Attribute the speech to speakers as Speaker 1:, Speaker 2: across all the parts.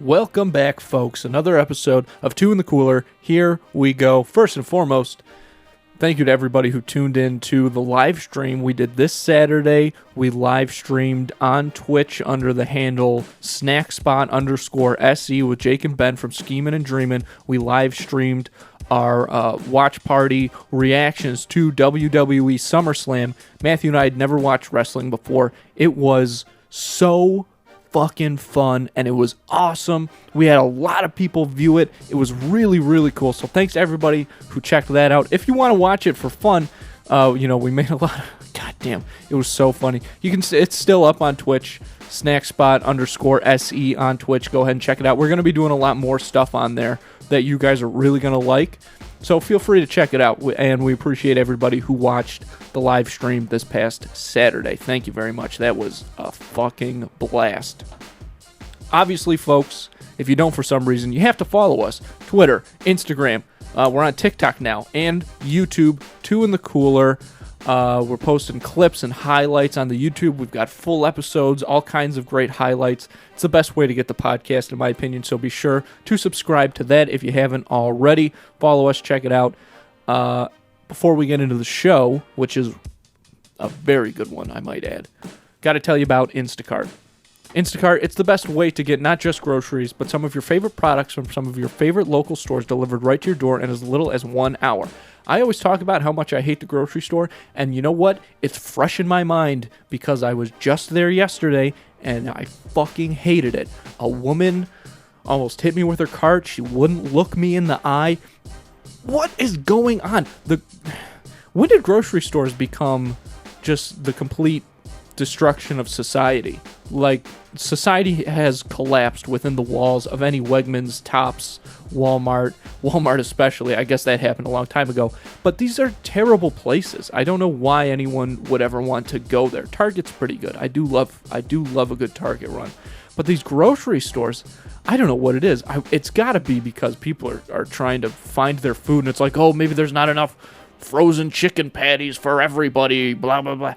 Speaker 1: Welcome back, folks. Another episode of Two in the Cooler. Here we go. First and foremost, thank you to everybody who tuned in to the live stream we did this Saturday. We live streamed on Twitch under the handle snackspot_SE with Jake and Ben from Schemin' and Dreamin'. We live streamed our watch party reactions to WWE SummerSlam. Matthew and I had never watched wrestling before. It was so fucking fun, and it was awesome. We had a lot of people view it. It was really, really cool. So thanks to everybody who checked that out. If you want to watch it for fun, we made a lot of... God damn, it was so funny. It's still up on Twitch, snackspot_SE on Twitch. Go ahead and check it out. We're going to be doing a lot more stuff on there that you guys are really going to like. So feel free to check it out, and we appreciate everybody who watched the live stream this past Saturday. Thank you very much. That was a fucking blast. Obviously, folks, if you don't for some reason, you have to follow us. Twitter, Instagram. We're on TikTok now, and YouTube, Two in the Cooler. We're posting clips and highlights on the YouTube. We've got full episodes, all kinds of great highlights. It's the best way to get the podcast, in my opinion, so be sure to subscribe to that if you haven't already. Follow us, check it out. Before we get into the show, which is a very good one, I might add, got to tell you about Instacart. Instacart, it's the best way to get not just groceries, but some of your favorite products from some of your favorite local stores delivered right to your door in as little as 1 hour. I always talk about how much I hate the grocery store, and you know what? It's fresh in my mind because I was just there yesterday, and I fucking hated it. A woman almost hit me with her cart. She wouldn't look me in the eye. What is going on? When did grocery stores become just the complete destruction of society? Like, society has collapsed within the walls of any Wegmans, Tops, Walmart especially. I guess that happened a long time ago. But these are terrible places. I don't know why anyone would ever want to go there. Target's pretty good. I do love a good Target run. But these grocery stores, I don't know what it is. It's got to be because people are trying to find their food, and it's like, oh, maybe there's not enough frozen chicken patties for everybody, blah, blah, blah.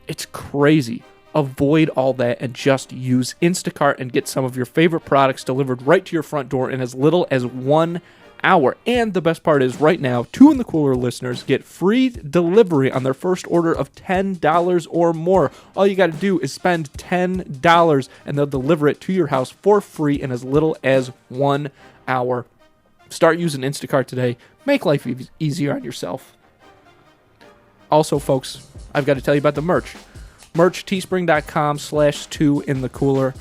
Speaker 1: It's crazy. Avoid all that and just use Instacart and get some of your favorite products delivered right to your front door in as little as 1 hour. And the best part is right now, Two in the Cooler listeners get free delivery on their first order of $10 or more. All you got to do is spend $10 and they'll deliver it to your house for free in as little as 1 hour. Start using Instacart today. Make life easier on yourself. Also, folks, I've got to tell you about the merch. Merch, teespring.com/2 in the cooler.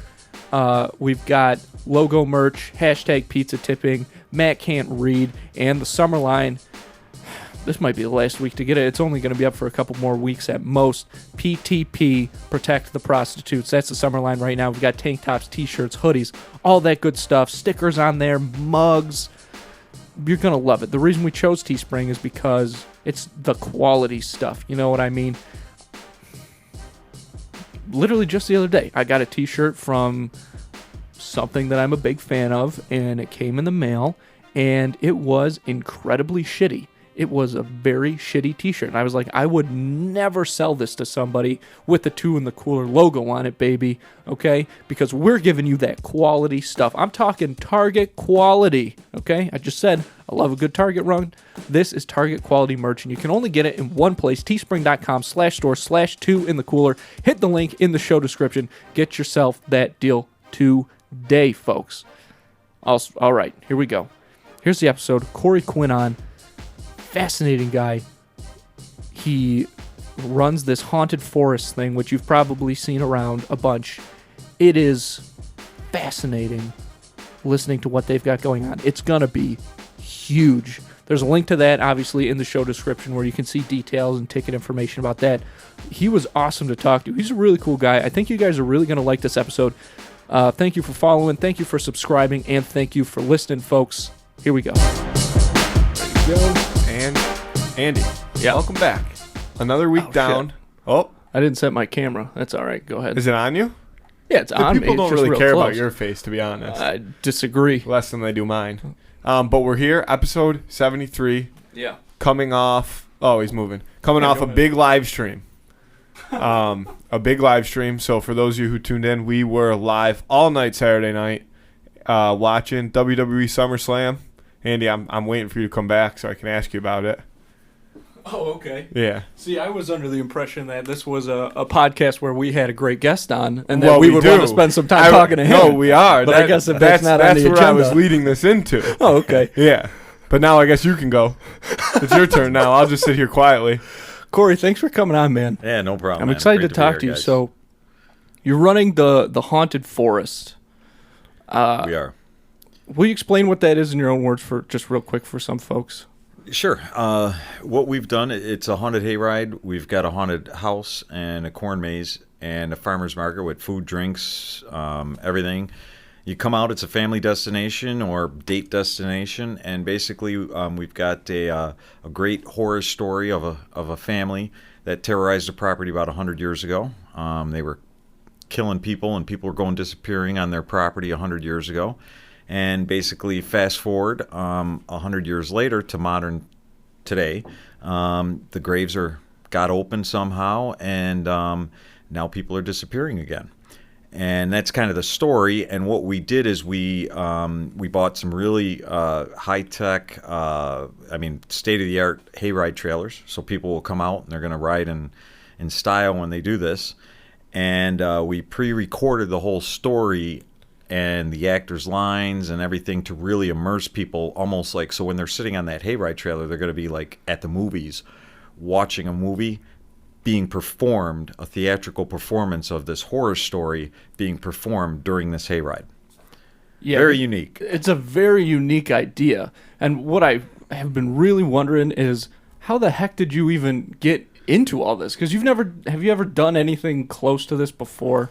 Speaker 1: We've got logo merch, hashtag pizza tipping, Matt Can't Read, and the summer line. This might be the last week to get it. It's only going to be up for a couple more weeks at most. PTP, Protect the Prostitutes. That's the summer line right now. We've got tank tops, t-shirts, hoodies, all that good stuff. Stickers on there, mugs. You're going to love it. The reason we chose Teespring is because it's the quality stuff. You know what I mean? Literally just the other day, I got a t-shirt from something that I'm a big fan of, and it came in the mail, and it was incredibly shitty. It was a very shitty t-shirt, and I was like, I would never sell this to somebody with the Two in the Cooler logo on it, baby, okay? Because we're giving you that quality stuff. I'm talking Target quality, okay? I just said I love a good Target run. This is Target quality merch, and you can only get it in one place, teespring.com/store/2 in the cooler. Hit the link in the show description. Get yourself that deal today, folks. All right, here we go. Here's the episode. Cory Quinn on. Fascinating guy. He runs this haunted forest thing, which you've probably seen around a bunch. It is fascinating listening to what they've got going on. It's gonna be huge. There's a link to that, obviously, in the show description where you can see details and ticket information about that. He was awesome to talk to. He's a really cool guy. I think you guys are really going to like this episode. Thank you for following. Thank you for subscribing. And thank you for listening, folks. Here we go.
Speaker 2: Ready to go. And Andy, welcome back. Another week down.
Speaker 1: Shit.
Speaker 2: Oh.
Speaker 1: I didn't set my camera. That's all right. Go ahead.
Speaker 2: Is it on you?
Speaker 1: Yeah, it's on me.
Speaker 2: People don't really care
Speaker 1: close
Speaker 2: about your face, to be honest.
Speaker 1: I disagree.
Speaker 2: Less than they do mine. But we're here, episode 73.
Speaker 1: Yeah.
Speaker 2: Coming off... Oh, he's moving. Coming off a big live stream. A big live stream. So for those of you who tuned in, we were live all night Saturday night. watching WWE SummerSlam. Andy, I'm waiting for you to come back so I can ask you about it.
Speaker 1: Oh, okay.
Speaker 2: Yeah.
Speaker 1: See, I was under the impression that this was a podcast where we had a great guest on, and that
Speaker 2: Well,
Speaker 1: we
Speaker 2: we
Speaker 1: would
Speaker 2: do.
Speaker 1: want to spend some time talking to him.
Speaker 2: No, we are.
Speaker 1: But I guess if that's not on the
Speaker 2: where
Speaker 1: agenda.
Speaker 2: I was leading this into.
Speaker 1: Oh, okay.
Speaker 2: Yeah. But now I guess you can go. It's your turn now. I'll just sit here quietly.
Speaker 1: Cory, thanks for coming on, man.
Speaker 3: Yeah, no problem.
Speaker 1: I'm
Speaker 3: man.
Speaker 1: excited
Speaker 3: Great
Speaker 1: to talk
Speaker 3: be
Speaker 1: to
Speaker 3: here,
Speaker 1: you.
Speaker 3: guys.
Speaker 1: So, you're running the Haunted Forest.
Speaker 3: We are.
Speaker 1: Will you explain what that is in your own words for just real quick for some folks?
Speaker 3: Sure. What we've done, it's a haunted hayride. We've got a haunted house and a corn maze and a farmer's market with food, drinks, everything. You come out, it's a family destination or date destination, and basically we've got a great horror story of a family that terrorized a property about 100 years ago. They were killing people, and people were going disappearing on their property 100 years ago. And basically, fast forward 100 years later to modern today, the graves got open somehow, and now people are disappearing again. And that's kind of the story. And what we did is we bought some really high-tech, state-of-the-art hayride trailers. So people will come out and they're going to ride in style when they do this. And we pre-recorded the whole story and the actors' lines and everything to really immerse people, almost like, so when they're sitting on that hayride trailer, they're going to be like at the movies, watching a movie being performed, a theatrical performance of this horror story being performed during this hayride.
Speaker 1: Yeah,
Speaker 3: very unique.
Speaker 1: It's a very unique idea. And what I have been really wondering is, how the heck did you even get into all this? Because have you ever done anything close to this before?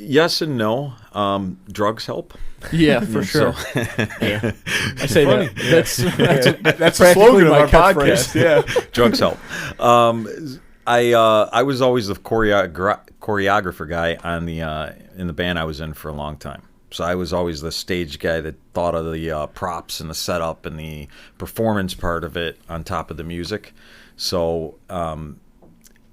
Speaker 3: Yes and no. Drugs help.
Speaker 1: Yeah, for sure.
Speaker 2: Yeah.
Speaker 1: I say that.
Speaker 2: That's the slogan of our podcast. Yeah.
Speaker 3: Drugs help. I was always the choreographer guy on in the band I was in for a long time. So I was always the stage guy that thought of the props and the setup and the performance part of it on top of the music. So and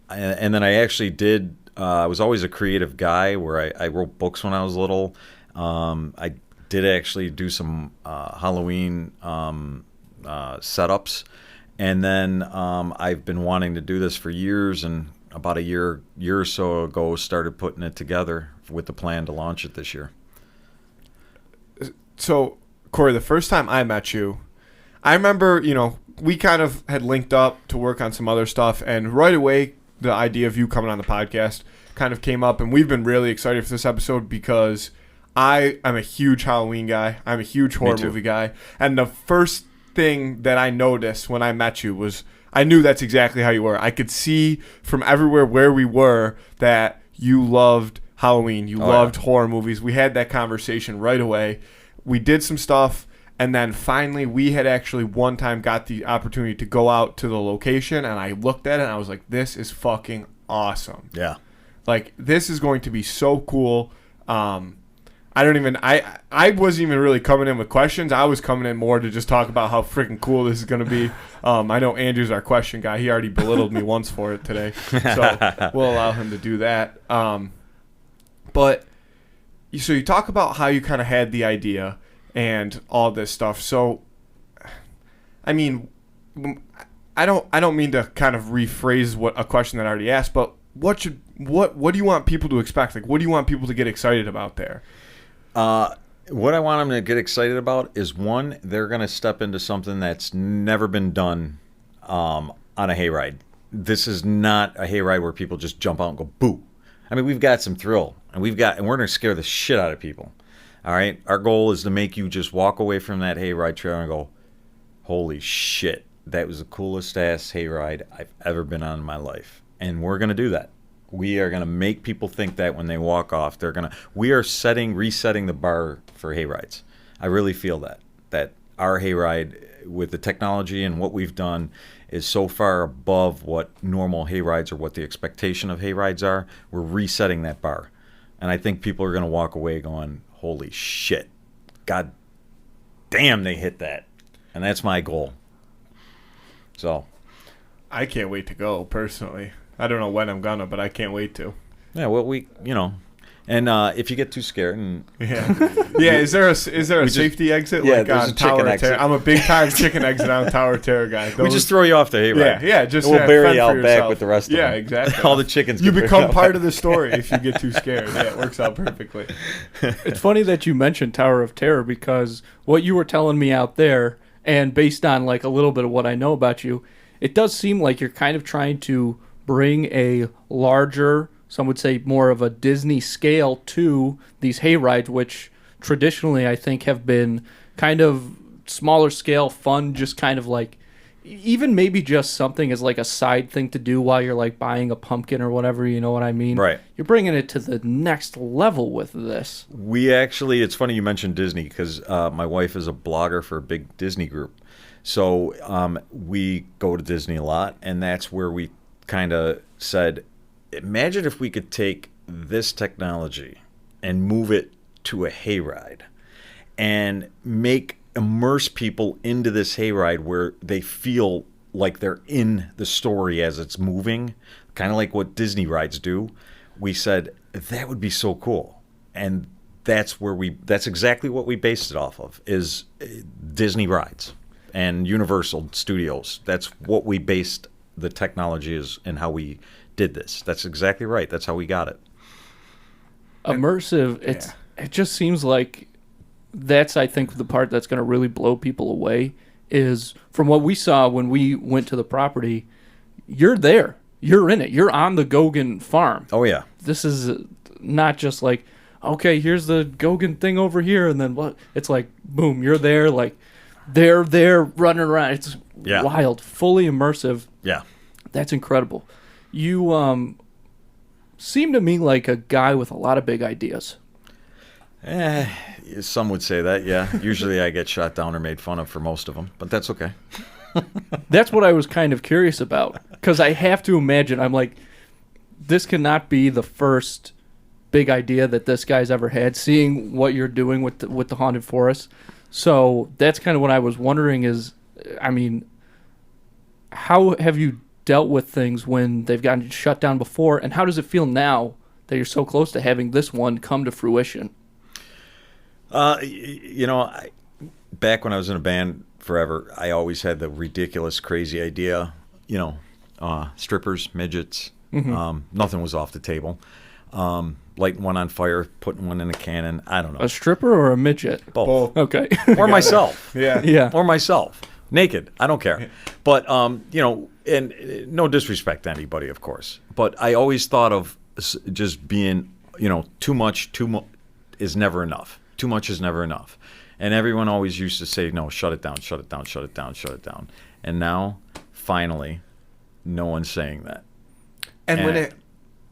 Speaker 3: then I actually did. I was always a creative guy where I wrote books when I was little. I did actually do some Halloween setups. And then I've been wanting to do this for years, and about a year or so ago started putting it together with the plan to launch it this year.
Speaker 2: So, Cory, the first time I met you, I remember, we kind of had linked up to work on some other stuff, and right away the idea of you coming on the podcast kind of came up, and we've been really excited for this episode because I am a huge Halloween guy. I'm a huge horror movie guy. And the first thing that I noticed when I met you was I knew that's exactly how you were. I could see from everywhere where we were that you loved Halloween. You loved horror movies. We had that conversation right away. We did some stuff. And then finally, we had actually one time got the opportunity to go out to the location, and I looked at it, and I was like, this is fucking awesome.
Speaker 3: Yeah.
Speaker 2: Like, this is going to be so cool. I wasn't even really coming in with questions. I was coming in more to just talk about how freaking cool this is going to be. I know Andrew's our question guy. He already belittled me once for it today. So we'll allow him to do that. So you talk about how you kind of had the idea and all this stuff. So, I mean, I don't mean to kind of rephrase what a question that I already asked, but what do you want people to expect? Like, what do you want people to get excited about there?
Speaker 3: What I want them to get excited about is, one, they're going to step into something that's never been done on a hayride. This is not a hayride where people just jump out and go boo. I mean, we've got some thrill, and we're going to scare the shit out of people. All right, our goal is to make you just walk away from that hayride trailer and go, holy shit, that was the coolest ass hayride I've ever been on in my life. And we're going to do that. We are going to make people think that when they walk off, we are resetting the bar for hayrides. I really feel that our hayride, with the technology and what we've done, is so far above what normal hayrides or what the expectation of hayrides are. We're resetting that bar. And I think people are going to walk away going, holy shit, God damn, they hit that. And that's my goal. So
Speaker 2: I can't wait to go, personally. I don't know when I'm gonna, but I can't wait to.
Speaker 3: Yeah, well, And if you get too scared, and
Speaker 2: yeah, is there a safety exit?
Speaker 3: Yeah,
Speaker 2: like
Speaker 3: there's
Speaker 2: on
Speaker 3: a chicken
Speaker 2: Tower of
Speaker 3: exit.
Speaker 2: Terror? I'm a big time chicken exit on Tower of Terror guy.
Speaker 3: we just throw you off the hayride.
Speaker 2: Yeah, just
Speaker 3: we'll bury
Speaker 2: fend
Speaker 3: you
Speaker 2: for
Speaker 3: out back
Speaker 2: yourself.
Speaker 3: with the rest of them.
Speaker 2: Yeah, exactly.
Speaker 3: All the chickens.
Speaker 2: You
Speaker 3: get picked
Speaker 2: become
Speaker 3: up.
Speaker 2: part of the story if you get too scared. Yeah, it works out perfectly.
Speaker 1: It's funny that you mentioned Tower of Terror because what you were telling me out there, and based on like a little bit of what I know about you, it does seem like you're kind of trying to bring a larger, some would say more of a Disney scale to these hayrides, which traditionally I think have been kind of smaller scale, fun, just kind of like even maybe just something as like a side thing to do while you're like buying a pumpkin or whatever, you know what I mean?
Speaker 3: Right.
Speaker 1: You're bringing it to the next level with this.
Speaker 3: We actually, it's funny you mentioned Disney because my wife is a blogger for a big Disney group. So we go to Disney a lot, and that's where we kind of said, imagine if we could take this technology and move it to a hayride and immerse people into this hayride where they feel like they're in the story as it's moving, kind of like what Disney rides do. We said that would be so cool. And that's exactly what we based it off of, is Disney rides and Universal Studios. That's what we based the technology is and how we did this. That's exactly right. That's how we got it.
Speaker 1: Immersive, it just seems like that's, I think, the part that's going to really blow people away is from what we saw when we went to the property, you're there. You're in it. You're on the Gauguin farm.
Speaker 3: Oh, yeah.
Speaker 1: This is not just like, okay, here's the Gauguin thing over here, and then what? It's like, boom, you're there, like, they're there running around. It's wild, fully immersive.
Speaker 3: Yeah.
Speaker 1: That's incredible. You seem to me like a guy with a lot of big ideas.
Speaker 3: Some would say that, yeah. Usually I get shot down or made fun of for most of them, but that's okay.
Speaker 1: That's what I was kind of curious about, because I have to imagine, I'm like, this cannot be the first big idea that this guy's ever had, seeing what you're doing with the Haunted Forest. So that's kind of what I was wondering is, I mean, how have you dealt with things when they've gotten shut down before, and how does it feel now that you're so close to having this one come to fruition?
Speaker 3: Back when I was in a band forever, I always had the ridiculous, crazy idea, strippers, midgets, nothing was off the table. Lighting one on fire, putting one in a cannon, I don't know.
Speaker 1: A stripper or a midget?
Speaker 3: Both.
Speaker 1: Okay.
Speaker 3: Or myself.
Speaker 2: Yeah.
Speaker 3: Or myself. Naked. I don't care. But, and no disrespect to anybody, of course. But I always thought of just being, too much is never enough. Too much is never enough. And everyone always used to say, no, shut it down, shut it down, shut it down, shut it down. And now, finally, no one's saying that.
Speaker 2: And when it...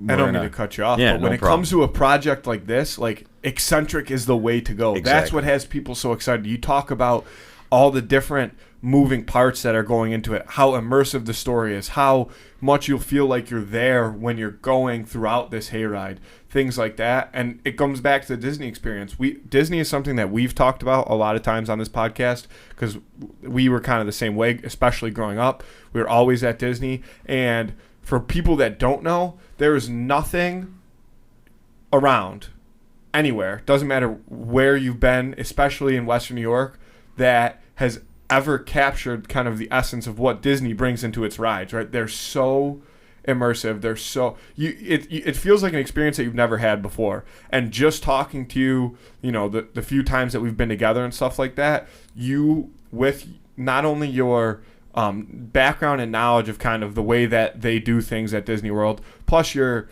Speaker 2: I don't mean to cut you off, but when it comes to a project like this, like, eccentric is the way to go.
Speaker 3: Exactly.
Speaker 2: That's what has people so excited. You talk about all the different moving parts that are going into it, how immersive the story is, how much you'll feel like you're there when you're going throughout this hayride, things like that. And it comes back to the Disney experience. Disney is something that we've talked about a lot of times on this podcast because we were kind of the same way, especially growing up. We were always at Disney. And for people that don't know, there is nothing around anywhere, doesn't matter where you've been, especially in Western New York, that has ever captured kind of the essence of what Disney brings into its rides, right? They're so immersive. They're so it feels like an experience that you've never had before. And just talking to you, the few times that we've been together and stuff like that, you with not only your background and knowledge of kind of the way that they do things at Disney World, plus your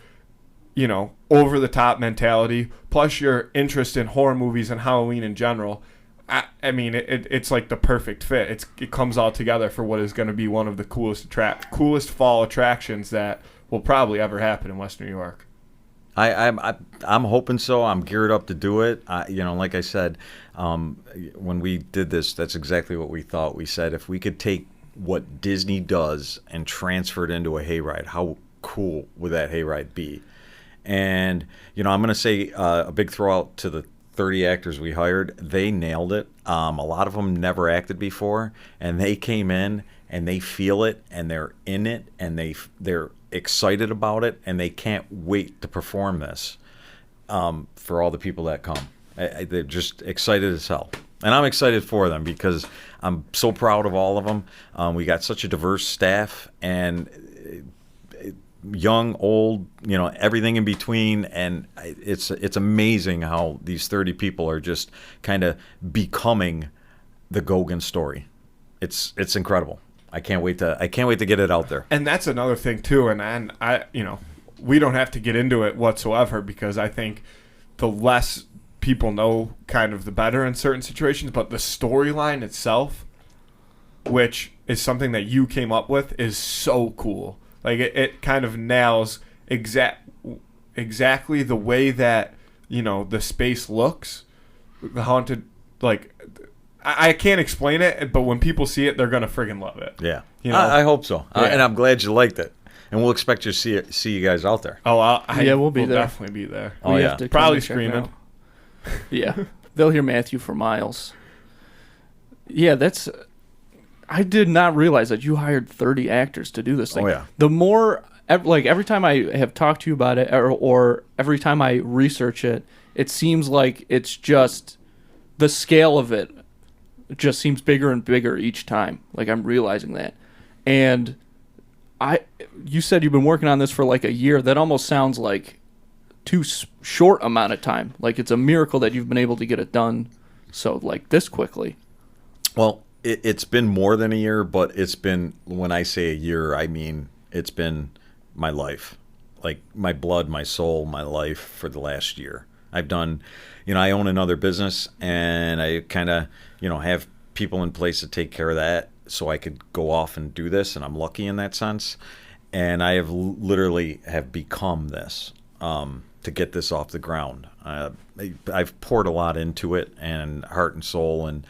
Speaker 2: over the top mentality, plus your interest in horror movies and Halloween in general. I mean, it's like the perfect fit. It comes all together for what is going to be one of the coolest fall attractions that will probably ever happen in Western New York.
Speaker 3: I'm hoping so. I'm geared up to do it. Like I said, when we did this, that's exactly what we thought. We said if we could take what Disney does and transfer it into a hayride, how cool would that hayride be? And I'm going to say a big throw out to the 30 actors we hired. They nailed it. A lot of them never acted before, and they came in and they feel it and they're in it and they're excited about it and they can't wait to perform this. for all the people that come. They're just excited as hell. And I'm excited for them because I'm so proud of all of them. We got such a diverse staff, and young, old, everything in between. And it's amazing how these 30 people are just kind of becoming the Gogan story. It's incredible. I can't wait to get it out there.
Speaker 2: And that's another thing too. And I we don't have to get into it whatsoever, because I think the less people know, kind of the better in certain situations. But the storyline itself, which is something that you came up with, is so cool. Like it kind of nails exactly the way that the space looks, the haunted. Like I can't explain it, but when people see it, they're gonna friggin' love it.
Speaker 3: Yeah, I hope so.
Speaker 2: Yeah.
Speaker 3: And I'm glad you liked it. And we'll expect you to see you guys out there.
Speaker 2: Oh,
Speaker 1: we'll be there.
Speaker 2: Definitely be there.
Speaker 3: Oh,
Speaker 1: We
Speaker 3: yeah.
Speaker 1: have to
Speaker 2: Probably
Speaker 1: come and check it
Speaker 2: screaming.
Speaker 1: out. Yeah, they'll hear Matthew for miles. Yeah, I did not realize that you hired 30 actors to do this thing.
Speaker 3: Oh, yeah.
Speaker 1: The more, every time I have talked to you about it, or every time I research it, it seems like it's just the scale of it just seems bigger and bigger each time. Like, I'm realizing that. And you said you've been working on this for like a year. That almost sounds like too short amount of time. Like, it's a miracle that you've been able to get it done so like this quickly.
Speaker 3: Well, it's been more than a year, but it's been, when I say a year, I mean it's been my life, like my blood, my soul, my life for the last year. I've done, I own another business, and I kind of, have people in place to take care of that so I could go off and do this, and I'm lucky in that sense. And I have literally have become this. To get this off the ground. I've poured a lot into it, and heart and soul, and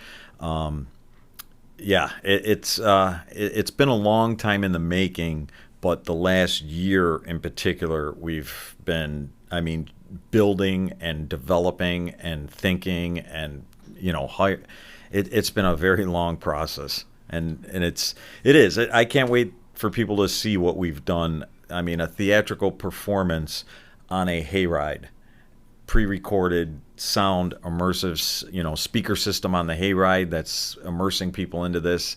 Speaker 3: it's been a long time in the making, but the last year in particular, we've been, building and developing and thinking, and it's been a very long process, and it is. I can't wait for people to see what we've done. A theatrical performance on a hayride, pre-recorded sound, immersive, speaker system on the hayride that's immersing people into this.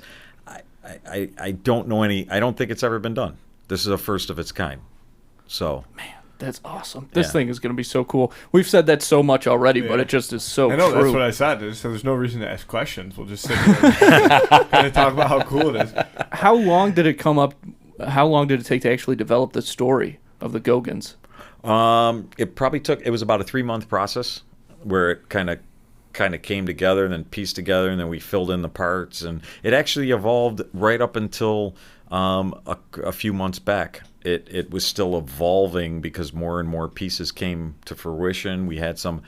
Speaker 3: I don't know I don't think it's ever been done. This is a first of its kind. So,
Speaker 1: Man, that's awesome. This thing is going to be so cool. We've said that so much already, but it just is so
Speaker 2: I know,
Speaker 1: true.
Speaker 2: that's what I said. So there's no reason to ask questions. We'll just sit here and kind of talk about how cool it is.
Speaker 1: How long did it come up? How long did it take to actually develop the story of the Gogans?
Speaker 3: It was about a 3-month process where it kind of came together and then pieced together, and then we filled in the parts, and it actually evolved right up until a few months back. It was still evolving because more and more pieces came to fruition. We had some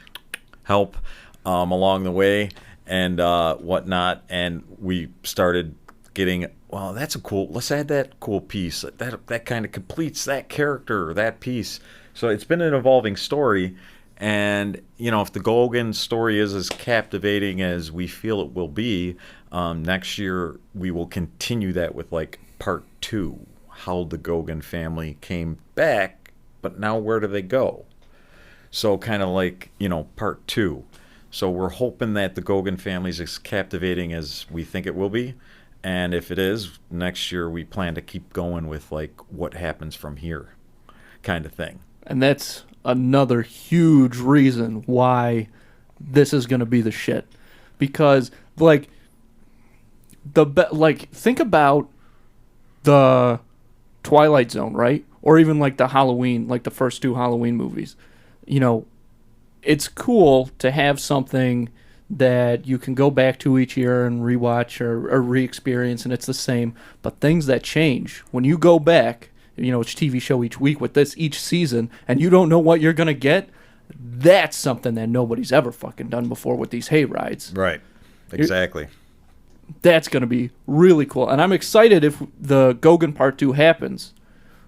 Speaker 3: help along the way and whatnot, and we started getting, well, let's add that cool piece. That kind of completes that character, that piece. So it's been an evolving story, and if the Gogan story is as captivating as we feel it will be, next year we will continue that with like part 2, how the Gogan family came back, but now where do they go? So kind of like part 2. So we're hoping that the Gogan family is as captivating as we think it will be, and if it is, next year we plan to keep going with like what happens from here, kind of thing.
Speaker 1: And that's another huge reason why this is going to be the shit. Because, think about the Twilight Zone, right? Or even like the Halloween, like the first 2 Halloween movies. It's cool to have something that you can go back to each year and rewatch or re-experience, and it's the same. But things that change when you go back, it's TV show each week with this each season, and you don't know what you're going to get, that's something that nobody's ever fucking done before with these hay rides.
Speaker 3: Right. Exactly.
Speaker 1: That's going to be really cool. And I'm excited if the Gogan Part 2 happens.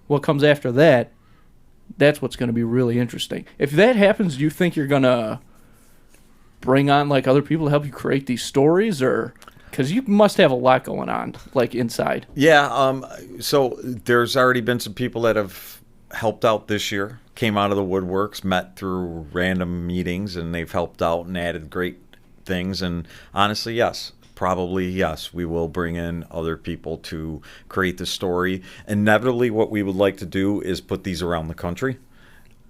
Speaker 1: What comes after that, that's what's going to be really interesting. If that happens, do you think you're going to bring on like other people to help you create these stories, or because you must have a lot going on like inside?
Speaker 3: Yeah. So there's already been some people that have helped out this year, came out of the woodworks, met through random meetings, and they've helped out and added great things. And honestly, yes, probably yes, we will bring in other people to create the story. Inevitably, what we would like to do is put these around the country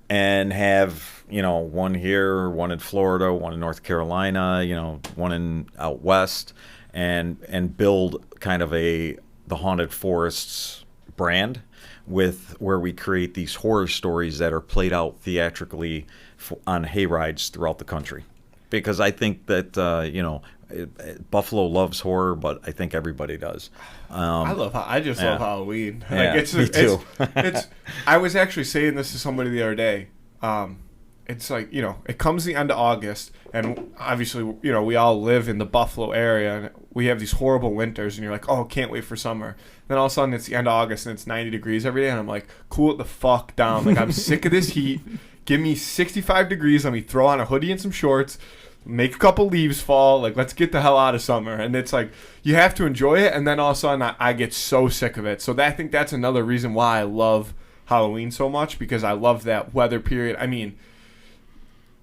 Speaker 3: and have, one here, one in Florida, one in North Carolina, one in out west, and build kind of the Haunted Forests brand where we create these horror stories that are played out theatrically on hayrides throughout the country. Because I think that, Buffalo loves horror, but I think everybody does.
Speaker 2: I just love Halloween.
Speaker 3: Yeah, me too.
Speaker 2: I was actually saying this to somebody the other day. It's like, it comes the end of August, and obviously, we all live in the Buffalo area, and we have these horrible winters, and you're like, oh, can't wait for summer. Then all of a sudden, it's the end of August, and it's 90 degrees every day, and I'm like, cool it the fuck down. Like, I'm sick of this heat. Give me 65 degrees. Let me throw on a hoodie and some shorts, make a couple leaves fall. Like, let's get the hell out of summer. And it's like, you have to enjoy it, and then all of a sudden, I get so sick of it. So I think that's another reason why I love Halloween so much, because I love that weather period. I mean,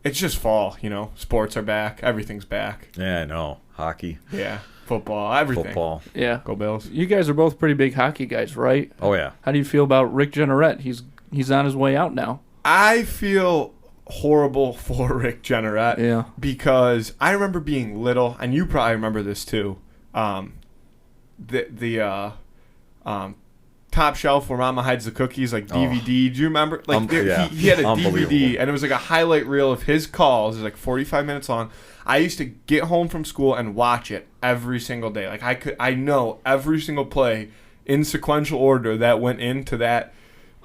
Speaker 2: it's just fall, Sports are back. Everything's back.
Speaker 3: Yeah, I know. Hockey.
Speaker 2: Yeah. Football. Everything.
Speaker 3: Football.
Speaker 1: Yeah.
Speaker 2: Go Bills.
Speaker 1: You guys are both pretty big hockey guys, right?
Speaker 3: Oh, yeah.
Speaker 1: How do you feel about Rick Jeanneret? He's on his way out now.
Speaker 2: I feel horrible for Rick Jeanneret.
Speaker 1: Yeah.
Speaker 2: Because I remember being little, and you probably remember this too. The Top Shelf where Mama Hides the Cookies, like DVD. Do you remember? Like
Speaker 3: yeah.
Speaker 2: he had a DVD, and it was like a highlight reel of his calls. It was like 45 minutes long. I used to get home from school and watch it every single day. Like I know every single play in sequential order that went into that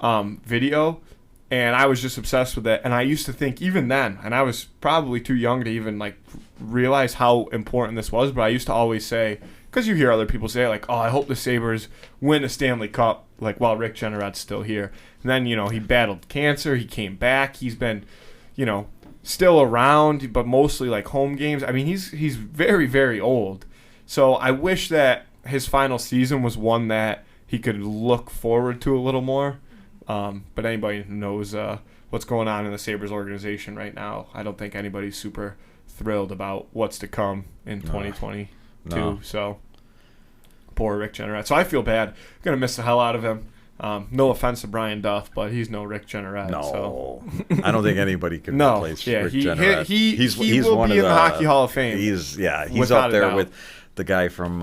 Speaker 2: video, and I was just obsessed with it. And I used to think even then, and I was probably too young to even like realize how important this was, but I used to always say, because you hear other people say, like, oh, I hope the Sabres win a Stanley Cup, like, while Rick Jeanneret's still here. And then, he battled cancer. He came back. He's been, still around, but mostly, like, home games. I mean, he's very, very old. So I wish that his final season was one that he could look forward to a little more. But anybody who knows what's going on in the Sabres organization right now, I don't think anybody's super thrilled about what's to come in 2020.
Speaker 3: No.
Speaker 2: So poor Rick Jeanneret. So I feel bad. I'm gonna miss the hell out of him. No offense to Brian Duff, but he's no Rick Jeanneret.
Speaker 3: No,
Speaker 2: so.
Speaker 3: I don't think anybody can replace Rick Jeanneret.
Speaker 2: He's will
Speaker 3: one
Speaker 2: be
Speaker 3: of
Speaker 2: in the Hockey Hall of Fame.
Speaker 3: He's up there with the guy from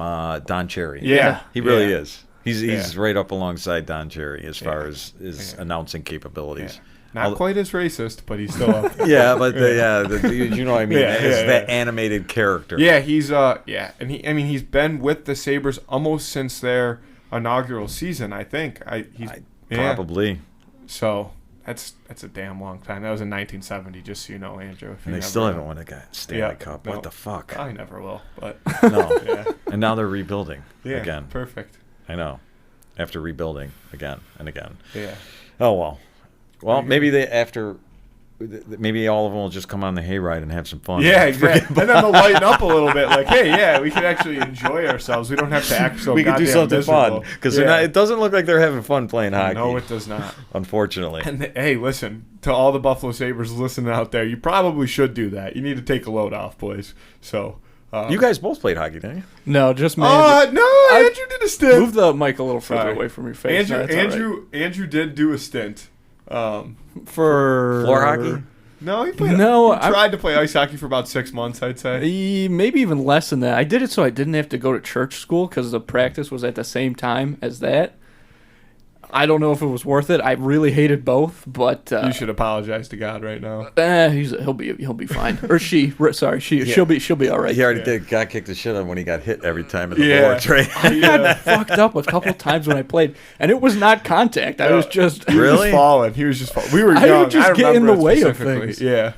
Speaker 3: Don Cherry.
Speaker 2: Yeah,
Speaker 3: he really is. He's right up alongside Don Cherry as far as his announcing capabilities.
Speaker 2: Yeah. Not quite as racist, but he's still up.
Speaker 3: Yeah, but you know what I mean. That animated character.
Speaker 2: Yeah, he's and he's been with the Sabres almost since their inaugural season, I think.
Speaker 3: Probably.
Speaker 2: So that's a damn long time. That was in 1970, just so you know, Andrew.
Speaker 3: And they still haven't won a Stanley Cup. What the fuck?
Speaker 2: I never will. But
Speaker 3: no. Yeah. And now they're rebuilding again.
Speaker 2: Perfect.
Speaker 3: I know. After rebuilding again and again.
Speaker 2: Yeah.
Speaker 3: Oh well. Well, maybe maybe all of them will just come on the hayride and have some fun.
Speaker 2: Yeah, exactly. And then they'll lighten up a little bit. Like, hey, we can actually enjoy ourselves. We don't have to act so
Speaker 3: we can do something fun because it doesn't look like they're having fun playing hockey.
Speaker 2: No, it does not.
Speaker 3: Unfortunately.
Speaker 2: And hey, listen to all the Buffalo Sabres listening out there. You probably should do that. You need to take a load off, boys. So.
Speaker 3: You guys both played hockey, didn't you?
Speaker 1: No, just me.
Speaker 2: Andrew did a stint.
Speaker 1: Move the mic a little further away from your face.
Speaker 2: Andrew did do a stint.
Speaker 1: For
Speaker 3: floor hockey?
Speaker 2: No, he tried to play ice hockey for about 6 months, I'd say.
Speaker 1: Maybe even less than that. I did it so I didn't have to go to church school because the practice was at the same time as that. I don't know if it was worth it. I really hated both, but
Speaker 2: you should apologize to God right now.
Speaker 1: He'll be fine. Or she. Sorry, she'll be all right.
Speaker 3: He already got kicked the shit out when he got hit every time in the boards, right?
Speaker 1: I got fucked up a couple times when I played, and it was not contact. I was just
Speaker 2: He was falling. We were young.
Speaker 1: I would just get in the way of things.
Speaker 2: Yeah,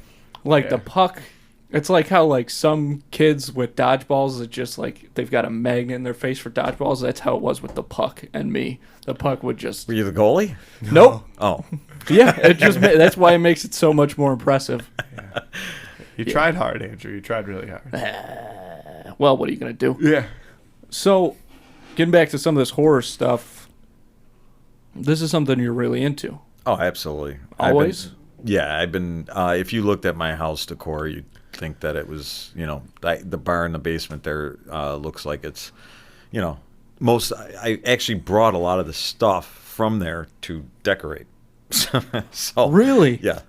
Speaker 1: the puck. It's like how some kids with dodgeballs, it's just like they've got a magnet in their face for dodgeballs. That's how it was with the puck and me. The puck would just...
Speaker 3: Were you the goalie?
Speaker 1: Nope.
Speaker 3: Oh.
Speaker 1: Yeah, that's why it makes it so much more impressive.
Speaker 2: Yeah. You tried hard, Andrew. You tried really hard.
Speaker 1: Well, what are you going to do?
Speaker 2: Yeah.
Speaker 1: So, getting back to some of this horror stuff, this is something you're really into.
Speaker 3: Oh, absolutely.
Speaker 1: Always?
Speaker 3: I've been. If you looked at my house decor, you'd think that it was, the bar in the basement there looks like it's, I actually brought a lot of the stuff from there to decorate. So
Speaker 1: Really?
Speaker 3: Yeah.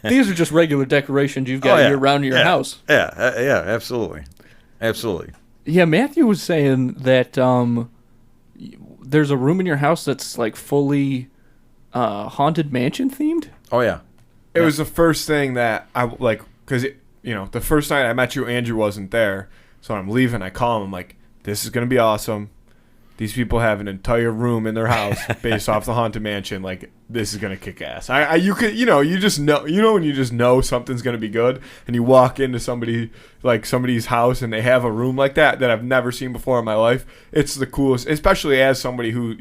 Speaker 1: These are just regular decorations you've got around your house.
Speaker 3: Yeah, absolutely. Absolutely.
Speaker 1: Yeah, Matthew was saying that there's a room in your house that's like fully haunted mansion themed.
Speaker 3: Oh, yeah.
Speaker 2: It was the first thing that I like, because the first night I met you, Andrew wasn't there, so I'm leaving. I call him. I'm like, "This is gonna be awesome. These people have an entire room in their house based off the haunted mansion. Like, this is gonna kick ass." You just know, when you just know something's gonna be good, and you walk into somebody's house and they have a room like that I've never seen before in my life. It's the coolest, especially as somebody who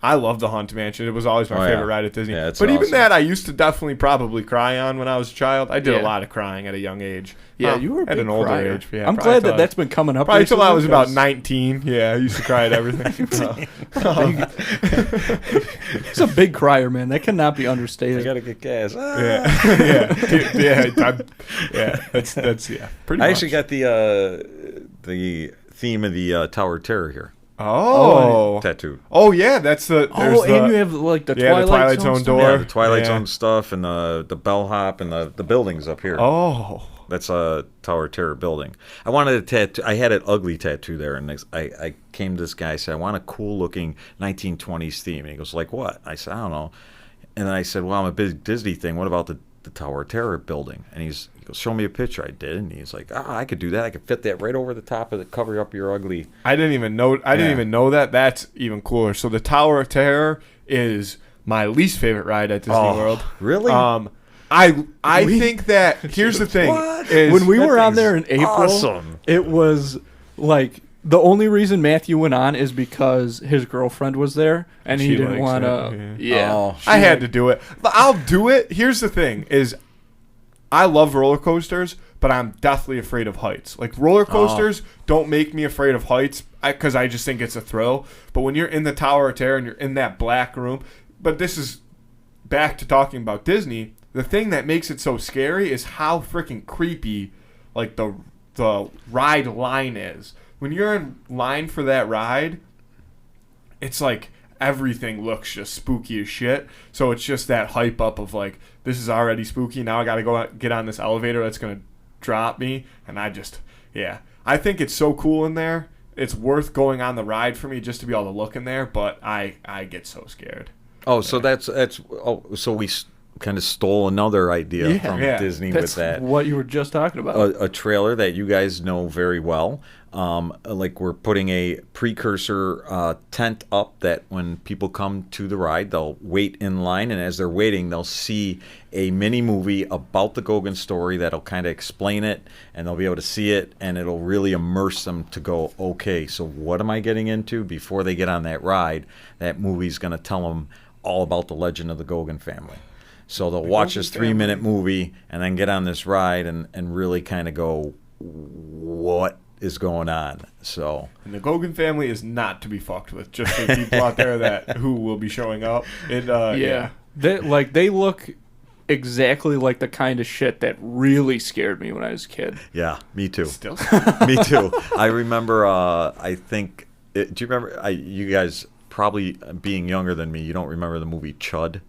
Speaker 2: I love the haunted mansion. It was always my favorite ride at Disney.
Speaker 3: Yeah, it's
Speaker 2: but
Speaker 3: awesome.
Speaker 2: Even that, I used to definitely probably cry on when I was a child. I did a lot of crying at a young age.
Speaker 1: Yeah, you were a
Speaker 2: at
Speaker 1: big
Speaker 2: an older
Speaker 1: crier.
Speaker 2: age. Yeah,
Speaker 1: I'm glad that's been coming up.
Speaker 2: Probably until I was about
Speaker 1: because-
Speaker 2: 19. Yeah, I used to cry at everything.
Speaker 1: He's a big crier, man. That cannot be
Speaker 3: I
Speaker 1: understated.
Speaker 3: gotta get gas.
Speaker 2: Yeah, That's pretty
Speaker 3: I
Speaker 2: much.
Speaker 3: actually got the theme of the Tower of Terror here tattooed.
Speaker 2: Oh yeah, that's the.
Speaker 1: And you have like the
Speaker 2: Twilight Zone
Speaker 1: stuff?
Speaker 2: door.
Speaker 3: Yeah, the Twilight
Speaker 2: Yeah.
Speaker 3: Zone stuff and the bellhop and the buildings up here.
Speaker 2: Oh,
Speaker 3: That's a Tower of Terror building. I wanted a tattoo. I had an ugly tattoo there, and I came to this guy. I said, I want a cool looking 1920s theme. And he goes, like what? I said, I don't know. And then I said, well, I'm a big Disney thing. What about the Tower of Terror building? And he goes, show me a picture. I did, and he's like, I could do that. I could fit that right over the top of the cover up your ugly.
Speaker 2: I didn't even know. Didn't even know that. That's even cooler. So the Tower of Terror is my least favorite ride at Disney World.
Speaker 3: Really?
Speaker 2: I think that here's the thing.
Speaker 3: What?
Speaker 2: Is
Speaker 1: When we
Speaker 3: That
Speaker 1: were on
Speaker 3: thing's
Speaker 1: there in April,
Speaker 3: awesome.
Speaker 1: it was like the only reason Matthew went on is because his girlfriend was there and he
Speaker 2: She
Speaker 1: didn't
Speaker 2: likes
Speaker 1: want
Speaker 2: it,
Speaker 1: to. Yeah,
Speaker 3: Oh.
Speaker 2: I had to do it. But I'll do it. Here's the thing: is I love roller coasters, but I'm deathly afraid of heights. Like roller coasters don't make me afraid of heights because I just think it's a thrill. But when you're in the Tower of Terror and you're in that black room, but this is back to talking about Disney. The thing that makes it so scary is how freaking creepy, like the ride line is. When you're in line for that ride, it's like everything looks just spooky as shit. So it's just that hype up of like, this is already spooky. Now I got to go out, get on this elevator that's going to drop me. And I think it's so cool in there. It's worth going on the ride for me just to be able to look in there. But I get so scared.
Speaker 3: Oh, so so we kind of stole another idea from Disney
Speaker 1: that's
Speaker 3: with that.
Speaker 1: what you were just talking about.
Speaker 3: A trailer that you guys know very well. Like we're putting a precursor tent up that when people come to the ride, they'll wait in line, and as they're waiting, they'll see a mini movie about the Goguen story that'll kind of explain it, and they'll be able to see it, and it'll really immerse them to go, okay, so what am I getting into before they get on that ride? That movie's going to tell them all about the legend of the Goguen family. So they'll watch this 3-minute movie and then get on this ride and really kind of go, what is going on? So,
Speaker 2: And the Goguen family is not to be fucked with. Just for people out there who will be showing up.
Speaker 1: They look exactly like the kind of shit that really scared me when I was a kid.
Speaker 3: yeah, me too.
Speaker 2: Still.
Speaker 3: Me too. I remember, do you remember, you guys probably being younger than me, you don't remember the movie Chud?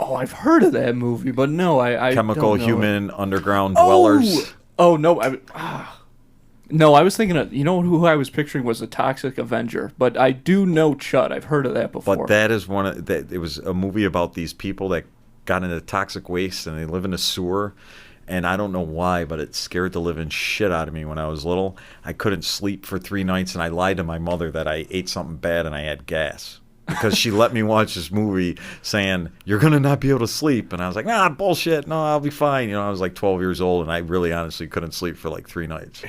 Speaker 1: Oh, I've heard of that movie, but no, I
Speaker 3: Chemical
Speaker 1: don't know
Speaker 3: Human Underground Dwellers.
Speaker 1: Oh no, no, I was thinking of, who I was picturing was the Toxic Avenger, but I do know Chud. I've heard of that before.
Speaker 3: But that is it was a movie about these people that got into toxic waste and they live in a sewer. And I don't know why, but it scared the living shit out of me when I was little. I couldn't sleep for 3 nights, and I lied to my mother that I ate something bad and I had gas. Because she let me watch this movie saying, you're going to not be able to sleep. And I was like, bullshit. No, I'll be fine. I was like 12 years old, and I really honestly couldn't sleep for like 3 nights.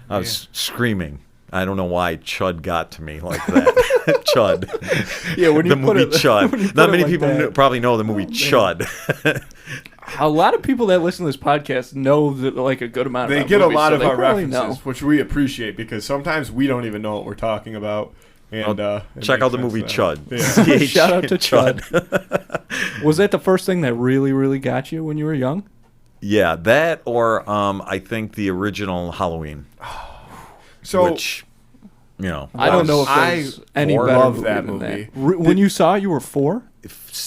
Speaker 3: I was screaming. I don't know why Chud got to me like that. Chud.
Speaker 1: Yeah, when you
Speaker 3: the
Speaker 1: put
Speaker 3: movie
Speaker 1: it,
Speaker 3: Chud. Not many people probably know the movie Chud.
Speaker 1: A lot of people that listen to this podcast know that, like, a good amount.
Speaker 2: They
Speaker 1: about
Speaker 2: get
Speaker 1: movies,
Speaker 2: a lot
Speaker 1: so
Speaker 2: of
Speaker 1: they
Speaker 2: our
Speaker 1: probably
Speaker 2: references, which we appreciate because sometimes we don't even know what we're talking about. And
Speaker 3: check out the movie Chud.
Speaker 2: Yeah.
Speaker 1: Shout out to Chud. Was that the first thing that really, really got you when you were young?
Speaker 3: Yeah, that or I think the original Halloween.
Speaker 2: So
Speaker 3: which, you know,
Speaker 1: I don't know if there's any better
Speaker 2: love
Speaker 1: movie
Speaker 2: that
Speaker 1: than
Speaker 2: movie.
Speaker 1: that. When you saw it, you were 4?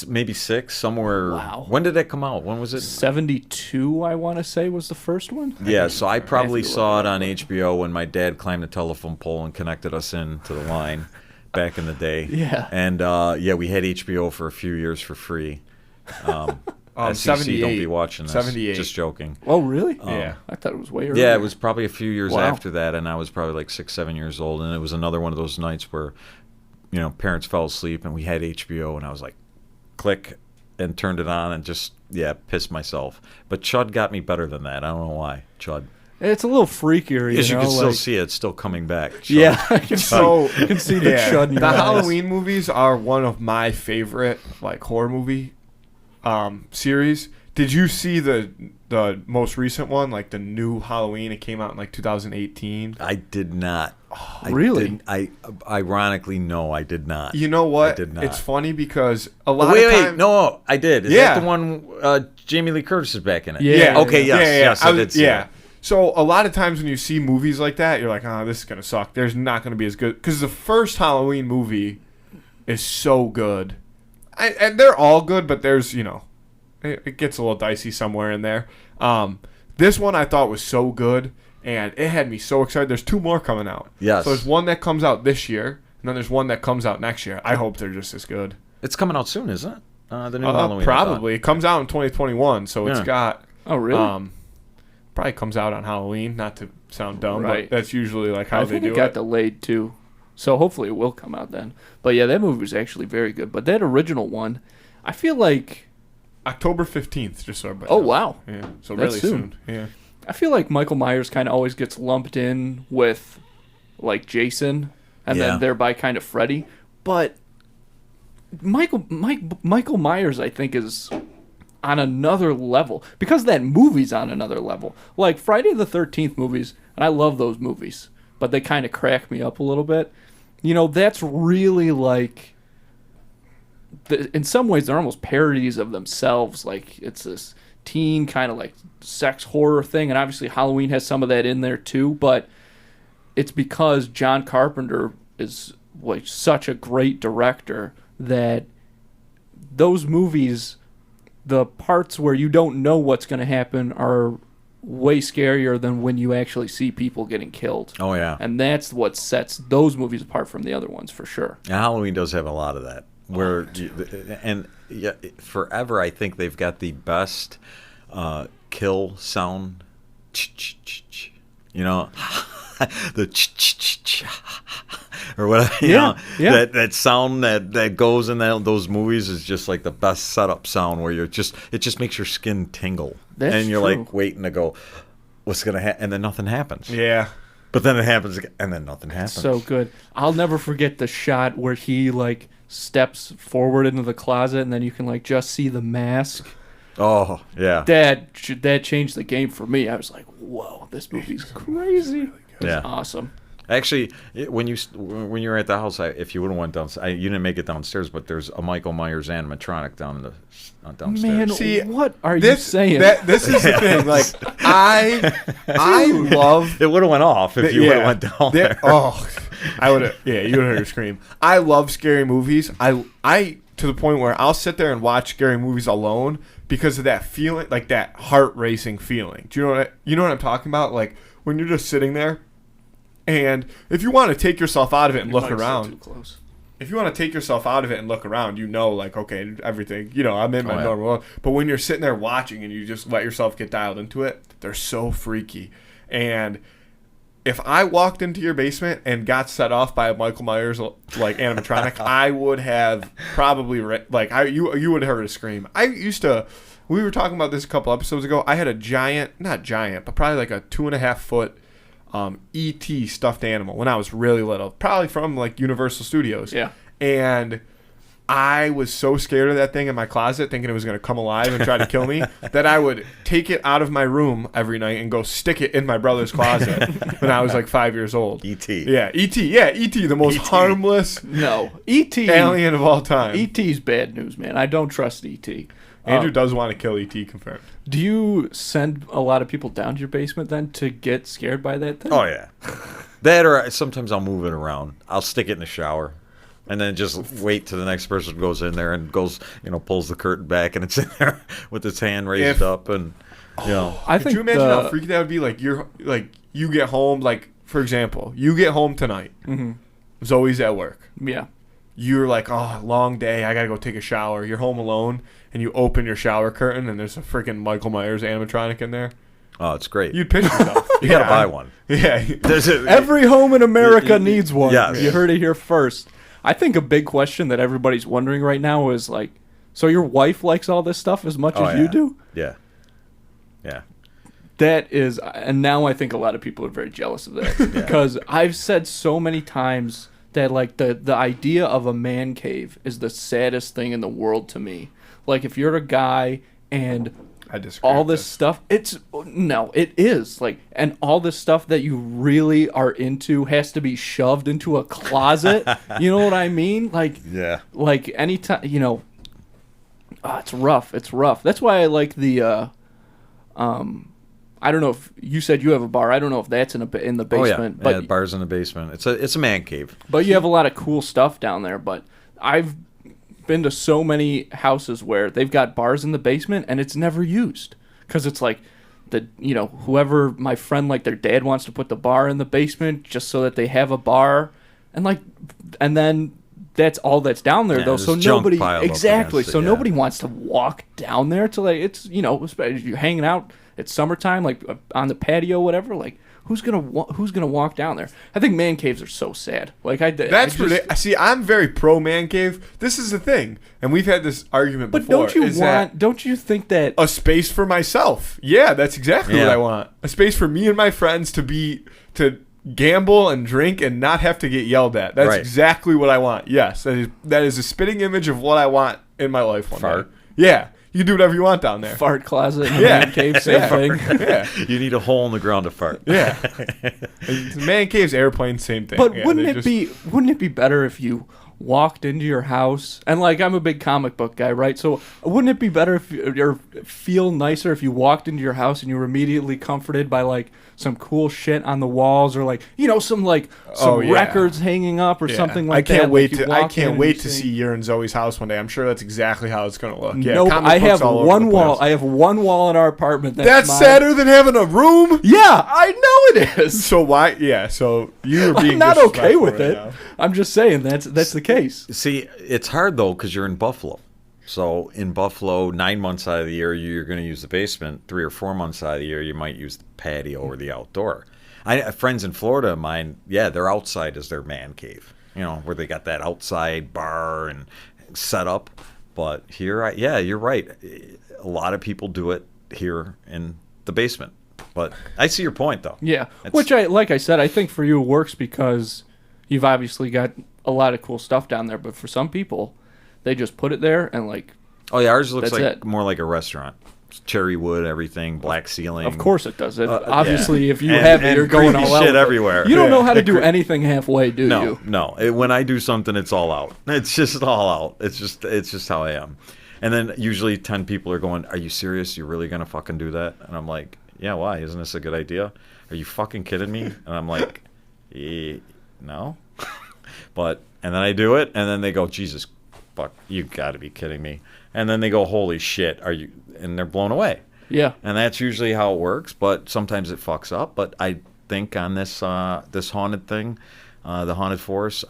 Speaker 3: maybe 6 somewhere.
Speaker 1: Wow.
Speaker 3: When did that come out? When was it?
Speaker 1: 72, I want to say, was the first one.
Speaker 3: Yeah, so I probably
Speaker 1: to look
Speaker 3: saw
Speaker 1: it
Speaker 3: it
Speaker 1: up,
Speaker 3: on
Speaker 1: but-
Speaker 3: HBO when my dad climbed the telephone pole and connected us in to the line back in the day.
Speaker 1: Yeah.
Speaker 3: And yeah, we had HBO for a few years for free. SEC,
Speaker 2: 78.
Speaker 3: don't be watching this.
Speaker 2: 78.
Speaker 3: Just joking.
Speaker 1: Oh, really?
Speaker 2: Yeah.
Speaker 1: I thought it was way earlier.
Speaker 3: Yeah, it was probably a few years
Speaker 1: Wow.
Speaker 3: after that, and I was probably like 6, 7 years old, and it was another one of those nights where, you know, parents fell asleep and we had HBO, and I was like, click, and turned it on and just, pissed myself. But Chud got me better than that. I don't know why. Chud.
Speaker 1: It's a little freakier,
Speaker 3: As you
Speaker 1: know,
Speaker 3: can still
Speaker 1: like-
Speaker 3: see it, it's still coming back. Chud.
Speaker 1: Yeah, I can
Speaker 2: So
Speaker 1: see, you can see the Chud in your
Speaker 2: the
Speaker 1: eyes.
Speaker 2: Halloween movies are one of my favorite like horror movie series. Did you see the most recent one, like the new Halloween? It came out in like 2018.
Speaker 3: I did not.
Speaker 1: Really?
Speaker 3: Ironically, no, I did not.
Speaker 2: You know what?
Speaker 3: I did not.
Speaker 2: It's funny because a lot
Speaker 3: Wait,
Speaker 2: of
Speaker 3: wait,
Speaker 2: times.
Speaker 3: no, I did. Is
Speaker 2: Yeah.
Speaker 3: that the one Jamie Lee Curtis is back in it?
Speaker 1: Yeah.
Speaker 3: Okay, yes, I did see
Speaker 2: yeah.
Speaker 3: it.
Speaker 2: So a lot of times when you see movies like that, you're like, oh, this is gonna suck. There's not gonna be as good because the first Halloween movie is so good, and they're all good, but there's it gets a little dicey somewhere in there. This one I thought was so good, and it had me so excited. There's 2 more coming out.
Speaker 3: Yes.
Speaker 2: So there's one that comes out this year, and then there's one that comes out next year. I hope they're just as good.
Speaker 3: It's coming out soon, isn't it? The new Halloween. I
Speaker 2: Probably. It comes out in 2021, so it's
Speaker 3: Yeah.
Speaker 2: got.
Speaker 1: Oh, really?
Speaker 2: Probably comes out on Halloween. Not to sound dumb,
Speaker 1: Right.
Speaker 2: but that's usually like how
Speaker 1: I
Speaker 2: they
Speaker 1: think
Speaker 2: do
Speaker 1: it got
Speaker 2: it.
Speaker 1: delayed, too. So hopefully it will come out then. But yeah, that movie was actually very good. But that original one, I feel like...
Speaker 2: October 15th, just so everybody
Speaker 1: Oh,
Speaker 2: knows.
Speaker 1: wow.
Speaker 2: Yeah, so
Speaker 1: That's
Speaker 2: really
Speaker 1: soon.
Speaker 2: soon. Yeah.
Speaker 1: I feel like Michael Myers kind of always gets lumped in with, like, Jason, and
Speaker 3: Yeah.
Speaker 1: then thereby kind of Freddy. But Michael Myers, I think, is on another level. Because that movie's on another level. Like, Friday the 13th movies, and I love those movies, but they kind of crack me up a little bit. You know, that's really, like... in some ways, they're almost parodies of themselves. Like, it's this teen kind of like sex horror thing, and obviously Halloween has some of that in there too, but it's because John Carpenter is like such a great director that those movies, the parts where you don't know what's going to happen are way scarier than when you actually see people getting killed.
Speaker 3: Oh, yeah.
Speaker 1: And that's what sets those movies apart from the other ones for sure.
Speaker 3: And Halloween does have a lot of that. Where forever, I think they've got the best kill sound. You know, the or whatever. You know, that sound that goes in those movies is just like the best setup sound. Where it just makes your skin tingle,
Speaker 1: That's
Speaker 3: and you're
Speaker 1: true.
Speaker 3: like waiting to go, what's gonna happen, and then nothing happens.
Speaker 2: Yeah.
Speaker 3: But then it happens again, and then nothing happens.
Speaker 1: So good. I'll never forget the shot where he like steps forward into the closet and then you can like just see the mask.
Speaker 3: Oh yeah.
Speaker 1: That changed the game for me. I was like, whoa, this movie's crazy. It was
Speaker 3: Yeah.
Speaker 1: awesome.
Speaker 3: Actually, when you were at the house, if you would have went downstairs, you didn't make it downstairs, but there's a Michael Myers animatronic downstairs.
Speaker 1: Man,
Speaker 2: See,
Speaker 1: what are you saying?
Speaker 2: This is the thing. Like, I love.
Speaker 3: It would have went off if you would have went down there.
Speaker 2: Oh, I would have. Yeah, you would have heard her scream. I love scary movies. I to the point where I'll sit there and watch scary movies alone because of that feeling, like that heart racing feeling. Do you know what I'm talking about? Like when you're just sitting there, and if you want to take yourself out of it and look around.
Speaker 1: Too close.
Speaker 2: If you want to take yourself out of it and look around, like, okay, everything, I'm in my normal world. But when you're sitting there watching and you just let yourself get dialed into it, they're so freaky. And if I walked into your basement and got set off by a Michael Myers like animatronic, I would have probably you would have heard a scream. We were talking about this a couple episodes ago. I had a not giant, but probably like a 2.5 foot E.T. stuffed animal when I was really little, probably from like Universal Studios.
Speaker 1: Yeah.
Speaker 2: And I was so scared of that thing in my closet, thinking it was going to come alive and try to kill me, that I would take it out of my room every night and go stick it in my brother's closet when I was like 5 years old.
Speaker 3: E.T.
Speaker 2: Yeah, E.T. Yeah, E.T. The most harmless
Speaker 1: E.T.
Speaker 2: alien of all time.
Speaker 1: E.T.'s bad news, man. I don't trust E.T.
Speaker 2: Andrew does want to kill E.T. confirmed.
Speaker 1: Do you send a lot of people down to your basement then to get scared by that thing?
Speaker 3: Oh, yeah. That or sometimes I'll move it around. I'll stick it in the shower. And then just wait till the next person goes in there and goes, pulls the curtain back and it's in there with its hand raised up and,
Speaker 1: I think
Speaker 2: could you imagine how freaky that would be? Like you get home, like for example, you get home tonight.
Speaker 1: Mm-hmm.
Speaker 2: Zoe's at work.
Speaker 1: Yeah.
Speaker 2: You're like, oh, long day. I gotta go take a shower. You're home alone, and you open your shower curtain, and there's a freaking Michael Myers animatronic in there.
Speaker 3: Oh, it's great.
Speaker 2: You'd piss yourself.
Speaker 3: You gotta buy one.
Speaker 2: Yeah.
Speaker 1: Every home in America needs one.
Speaker 3: Yes.
Speaker 1: You heard it here first. I think a big question that everybody's wondering right now is like, so your wife likes all this stuff as much as you do?
Speaker 3: Yeah. Yeah.
Speaker 1: That is, and now I think a lot of people are very jealous of that because I've said so many times that like the idea of a man cave is the saddest thing in the world to me. Like if you're a guy and all this stuff, it is like, and all this stuff that you really are into has to be shoved into a closet. You know what I mean? Like,
Speaker 3: yeah,
Speaker 1: like anytime, it's rough. It's rough. That's why I like the, I don't know if you said you have a bar. I don't know if that's in the basement.
Speaker 3: Oh, yeah.
Speaker 1: But
Speaker 3: yeah, bar's in the basement. It's a man cave.
Speaker 1: But you have a lot of cool stuff down there. But I've been to so many houses where they've got bars in the basement and it's never used because it's like whoever, my friend, like their dad wants to put the bar in the basement just so that they have a bar, and then that's all that's down there though. So nobody nobody wants to walk down there to like it's you're hanging out. It's summertime, like on the patio, whatever. Like, who's gonna walk down there? I think man caves are so sad. Like
Speaker 2: see, I'm very pro man cave. This is the thing, and we've had this argument before.
Speaker 1: But don't you think that
Speaker 2: a space for myself? Yeah, that's exactly what I want. A space for me and my friends to gamble and drink and not have to get yelled at. That's exactly what I want. Yes, that is a spitting image of what I want in my life.
Speaker 3: Fart.
Speaker 2: Yeah. You can do whatever you want down there.
Speaker 1: Fart closet, man cave, same thing.
Speaker 2: Yeah.
Speaker 3: You need a hole in the ground to fart.
Speaker 2: Yeah. Man caves, airplane, same thing.
Speaker 1: But wouldn't it be better if you walked into your house and like I'm a big comic book guy, right? So wouldn't it be better or feel nicer if you walked into your house and you were immediately comforted by like some cool shit on the walls or like some records hanging up or something like that?
Speaker 2: I can't wait to see your and Zoe's house one day. I'm sure that's exactly how it's gonna look. Yeah,
Speaker 1: nope, I have one wall. I have one wall in our apartment.
Speaker 2: That's sadder than having a room.
Speaker 1: Yeah, I know it is.
Speaker 2: So why? Yeah. So you're being
Speaker 1: I'm not okay with it.
Speaker 2: Now.
Speaker 1: I'm just saying that's the case.
Speaker 3: See, it's hard though because you're in Buffalo. So in Buffalo, 9 months out of the year, you're going to use the basement. 3 or 4 months out of the year, you might use the patio or the outdoor. I have friends in Florida of mine, their outside is their man cave, where they got that outside bar and set up. But here, you're right. A lot of people do it here in the basement. But I see your point, though.
Speaker 2: Yeah,
Speaker 1: which like I said, I think for you it works because you've obviously got a lot of cool stuff down there. But for some people, they just put it there and like.
Speaker 3: Oh yeah, ours looks like more like a restaurant. It's cherry wood, everything, black ceiling.
Speaker 1: Of course it does. Obviously, if you have it, you're going all
Speaker 3: shit
Speaker 1: out.
Speaker 3: Everywhere.
Speaker 1: You don't know how to do anything halfway, do you?
Speaker 3: No. When I do something, it's all out. It's just all out. It's just how I am. And then usually 10 people are going, "Are you serious? You're really gonna fucking do that?" And I'm like, "Yeah, why? Isn't this a good idea? Are you fucking kidding me?" And I'm like, "No." And then I do it, and then they go, "Jesus, fuck, you got to be kidding me." And then they go, "Holy shit, are you?" And they're blown away.
Speaker 1: Yeah.
Speaker 3: And that's usually how it works, but sometimes it fucks up. But I think on this haunted thing, the haunted forest,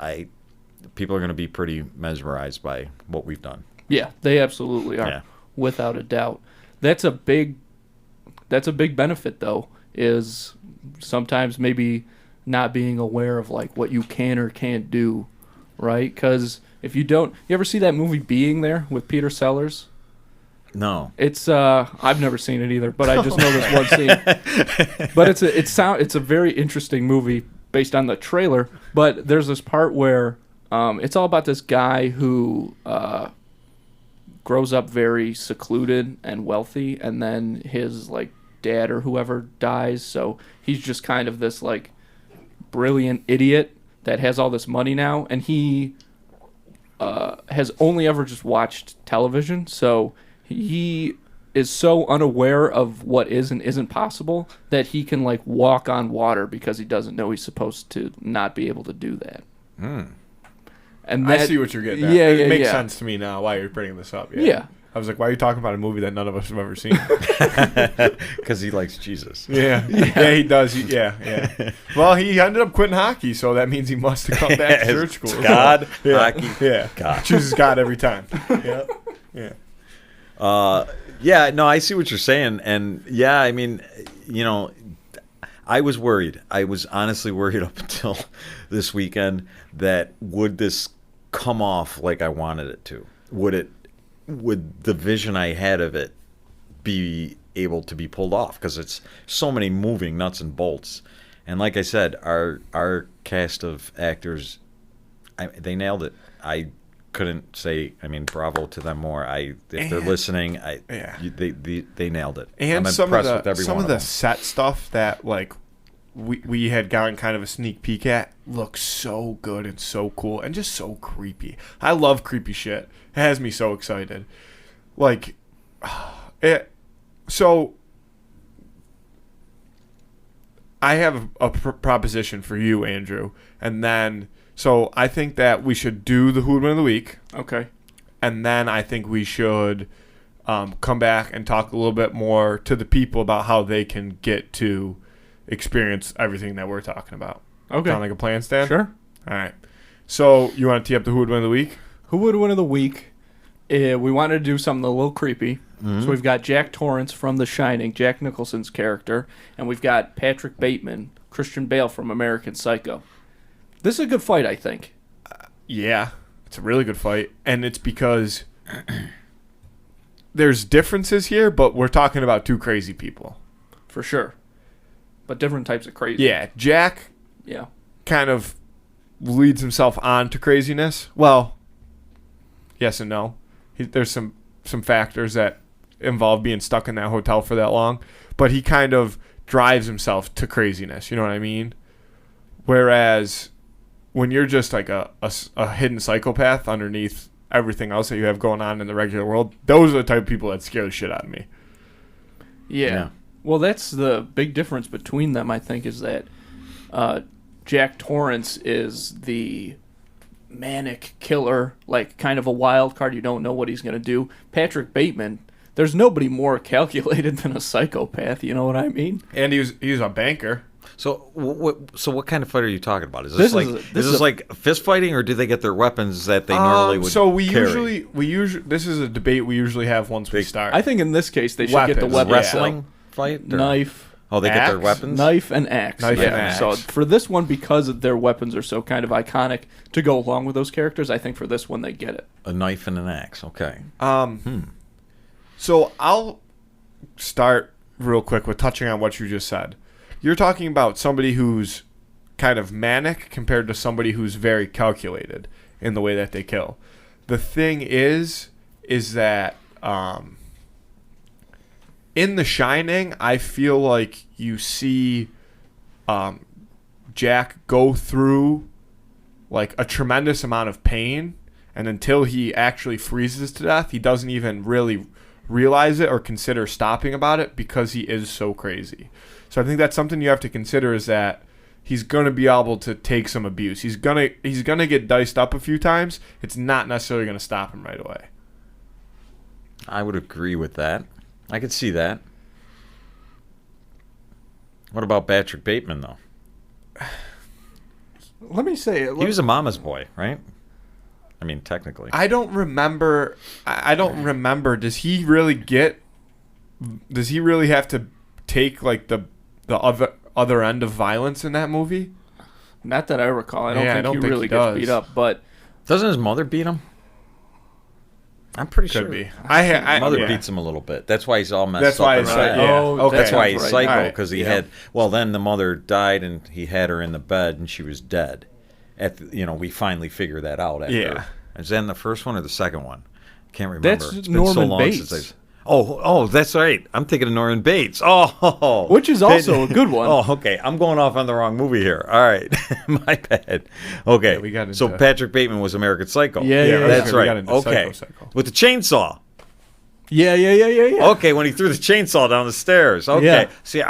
Speaker 3: people are going to be pretty mesmerized by what we've done.
Speaker 1: Yeah, they absolutely are, without a doubt. That's a big benefit, though, is sometimes maybe not being aware of like what you can or can't do, right? Because if you don't, you ever see that movie Being There with Peter Sellers?
Speaker 3: No.
Speaker 1: It's I've never seen it either, but I just know this one scene. But it's a very interesting movie based on the trailer. But there's this part where It's all about this guy who grows up very secluded and wealthy, and then his like dad or whoever dies, so he's just kind of this like brilliant idiot that has all this money now, and he has only ever just watched television, so he is so unaware of what is and isn't possible that he can like walk on water because he doesn't know he's supposed to not be able to do that. And
Speaker 2: I see what you're getting at.
Speaker 1: Yeah,
Speaker 2: it
Speaker 1: yeah,
Speaker 2: makes
Speaker 1: yeah.
Speaker 2: sense to me now why you're bringing this up.
Speaker 1: Yeah.
Speaker 2: I was like, why are you talking about a movie that none of us have ever seen?
Speaker 3: Because he likes Jesus.
Speaker 2: Yeah, he does. Yeah. Well, he ended up quitting hockey, so that means he must have come back to church school.
Speaker 3: God,
Speaker 2: Yeah.
Speaker 3: hockey,
Speaker 2: Yeah,
Speaker 3: God.
Speaker 2: chooses God every time. Yeah.
Speaker 3: Yeah, no, I see what you're saying, and yeah, I mean, I was worried. I was honestly worried up until this weekend that would this come off like I wanted it to? Would the vision I had of it be able to be pulled off? Because it's so many moving nuts and bolts, and like I said, our cast of actors, they nailed it. I couldn't say, I mean, bravo to them more. If they're listening, they nailed it.
Speaker 2: And
Speaker 3: I'm
Speaker 2: some
Speaker 3: impressed
Speaker 2: of
Speaker 3: with every
Speaker 2: some
Speaker 3: one
Speaker 2: of the
Speaker 3: them.
Speaker 2: set stuff that like we had gotten kind of a sneak peek at looks so good and so cool and just so creepy. I love creepy shit. It has me so excited. Like so I have a proposition for you, Andrew, and then so I think that we should do the Who Would Win of the Week.
Speaker 1: Okay.
Speaker 2: And then I think we should come back and talk a little bit more to the people about how they can get to experience everything that we're talking about.
Speaker 1: Okay.
Speaker 2: Sound like a plan, Stan?
Speaker 1: Sure.
Speaker 2: All right. So you want to tee up the Who Would Win of the Week?
Speaker 1: Who would win of the week? We wanted to do something a little creepy. So we've got Jack Torrance from The Shining, Jack Nicholson's character, and we've got Patrick Bateman, Christian Bale from American Psycho. This is a good fight, I think.
Speaker 2: Yeah. It's a really good fight. And it's because there's differences here, but we're talking about two crazy people.
Speaker 1: For sure. But different types of crazy.
Speaker 2: Yeah. Jack
Speaker 1: Yeah.
Speaker 2: kind of leads himself on to craziness. Well, yes and no. There's some factors that involve being stuck in that hotel for that long, but he kind of drives himself to craziness. You know what I mean? Whereas when you're just like a hidden psychopath underneath everything else that you have going on in the regular world, those are the type of people that scare the shit out of me.
Speaker 1: Yeah. Well, that's the big difference between them, I think, is that Jack Torrance is the manic killer, like kind of a wild card. You don't know what he's going to do. Patrick Bateman, there's nobody more calculated than a psychopath, you know what I mean?
Speaker 2: And he was a banker.
Speaker 3: So what kind of fight are you talking about? Is
Speaker 1: This
Speaker 3: this,
Speaker 1: is
Speaker 3: like
Speaker 1: a- this is a-
Speaker 3: like fist fighting, or do they get their weapons that they normally would?
Speaker 2: So we
Speaker 3: carry?
Speaker 2: usually this is a debate we usually have once we start.
Speaker 1: I think in this case they should get the
Speaker 2: Weapons.
Speaker 1: weapons.
Speaker 3: wrestling fight, or-
Speaker 1: Knife.
Speaker 3: Oh, they get their
Speaker 2: Axe?
Speaker 3: weapons.
Speaker 1: Knife and axe.
Speaker 2: Knife
Speaker 1: yeah.
Speaker 2: and axe.
Speaker 1: So for this one, because their weapons are so kind of iconic to go along with those characters, I think for this one they get it.
Speaker 3: A knife and an axe. Okay.
Speaker 2: So I'll start real quick with touching on what you just said. You're talking about somebody who's kind of manic compared to somebody who's very calculated in the way that they kill. The thing is that in The Shining, I feel like you see Jack go through like a tremendous amount of pain, and until he actually freezes to death, he doesn't even really realize it or consider stopping about it because he is so crazy. So I think that's something you have to consider, is that he's going to be able to take some abuse. He's going to get diced up a few times. It's not necessarily going to stop him right away.
Speaker 3: I would agree with that. I could see that. What about Patrick Bateman, though?
Speaker 1: Let me say it.
Speaker 3: He was a mama's boy, right? I mean, technically.
Speaker 2: I don't remember. Does he really have to take like the other end of violence in that movie?
Speaker 1: Not that I recall. I don't
Speaker 2: Yeah, I
Speaker 1: think
Speaker 2: don't
Speaker 1: he
Speaker 2: think
Speaker 1: really
Speaker 2: he
Speaker 1: gets
Speaker 2: does.
Speaker 1: beat up, but
Speaker 3: Doesn't his mother beat him? I'm pretty sure.
Speaker 2: Could be. I
Speaker 3: Mother
Speaker 2: yeah.
Speaker 3: beats him a little bit. That's why he's all messed
Speaker 2: That's
Speaker 3: up.
Speaker 2: why
Speaker 3: and
Speaker 2: it's
Speaker 3: all
Speaker 2: like,
Speaker 3: that.
Speaker 2: yeah.
Speaker 1: Oh,
Speaker 2: Okay.
Speaker 3: That's why
Speaker 1: sounds
Speaker 3: he's
Speaker 1: right.
Speaker 3: psycho,
Speaker 2: Alright.
Speaker 3: because he
Speaker 1: Yeah.
Speaker 3: had. Well, then the mother died, and he had her in the bed, and she was dead. we finally figure that out. After.
Speaker 2: Yeah.
Speaker 3: Is that in the first one or the second one? Can't remember.
Speaker 1: That's
Speaker 3: It's been
Speaker 1: Norman
Speaker 3: so long
Speaker 1: Bates.
Speaker 3: since Oh, that's right. I'm thinking of Norman Bates. Oh,
Speaker 1: Which is also a good one.
Speaker 3: Oh, okay. I'm going off on the wrong movie here. All right, my bad. Okay,
Speaker 2: Yeah, we got
Speaker 3: so
Speaker 2: into-
Speaker 3: Patrick Bateman was American Psycho.
Speaker 1: Yeah,
Speaker 3: that's
Speaker 2: we
Speaker 3: right.
Speaker 2: got into
Speaker 3: Okay,
Speaker 2: Psycho.
Speaker 3: with the chainsaw.
Speaker 1: Yeah.
Speaker 3: Okay, when he threw the chainsaw down the stairs. Okay,
Speaker 1: Yeah.
Speaker 3: see,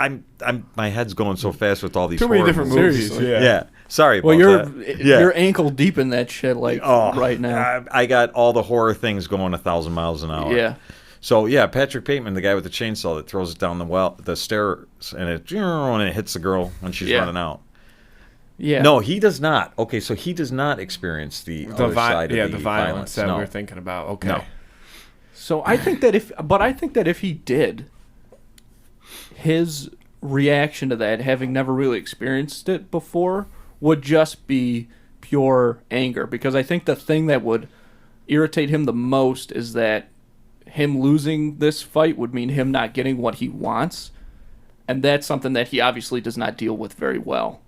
Speaker 3: my head's going so fast with all these
Speaker 2: Too many
Speaker 3: horror
Speaker 2: different
Speaker 3: movies.
Speaker 2: movies.
Speaker 1: Seriously.
Speaker 2: Yeah.
Speaker 3: Sorry about
Speaker 1: Well,
Speaker 3: that.
Speaker 1: you're ankle deep in that shit, right now.
Speaker 3: I got all the horror things going 1,000 miles an hour.
Speaker 1: Yeah.
Speaker 3: So yeah, Patrick Bateman, the guy with the chainsaw that throws it down the stairs, and it hits the girl when she's
Speaker 1: Yeah.
Speaker 3: running out.
Speaker 1: Yeah.
Speaker 3: No, he does not. Okay, so he does not experience the other side of the
Speaker 2: violence that
Speaker 3: No.
Speaker 2: we're thinking about. Okay.
Speaker 3: No.
Speaker 1: So I think that if he did, his reaction to that, having never really experienced it before, would just be pure anger. Because I think the thing that would irritate him the most is that him losing this fight would mean him not getting what he wants. And that's something that he obviously does not deal with very well.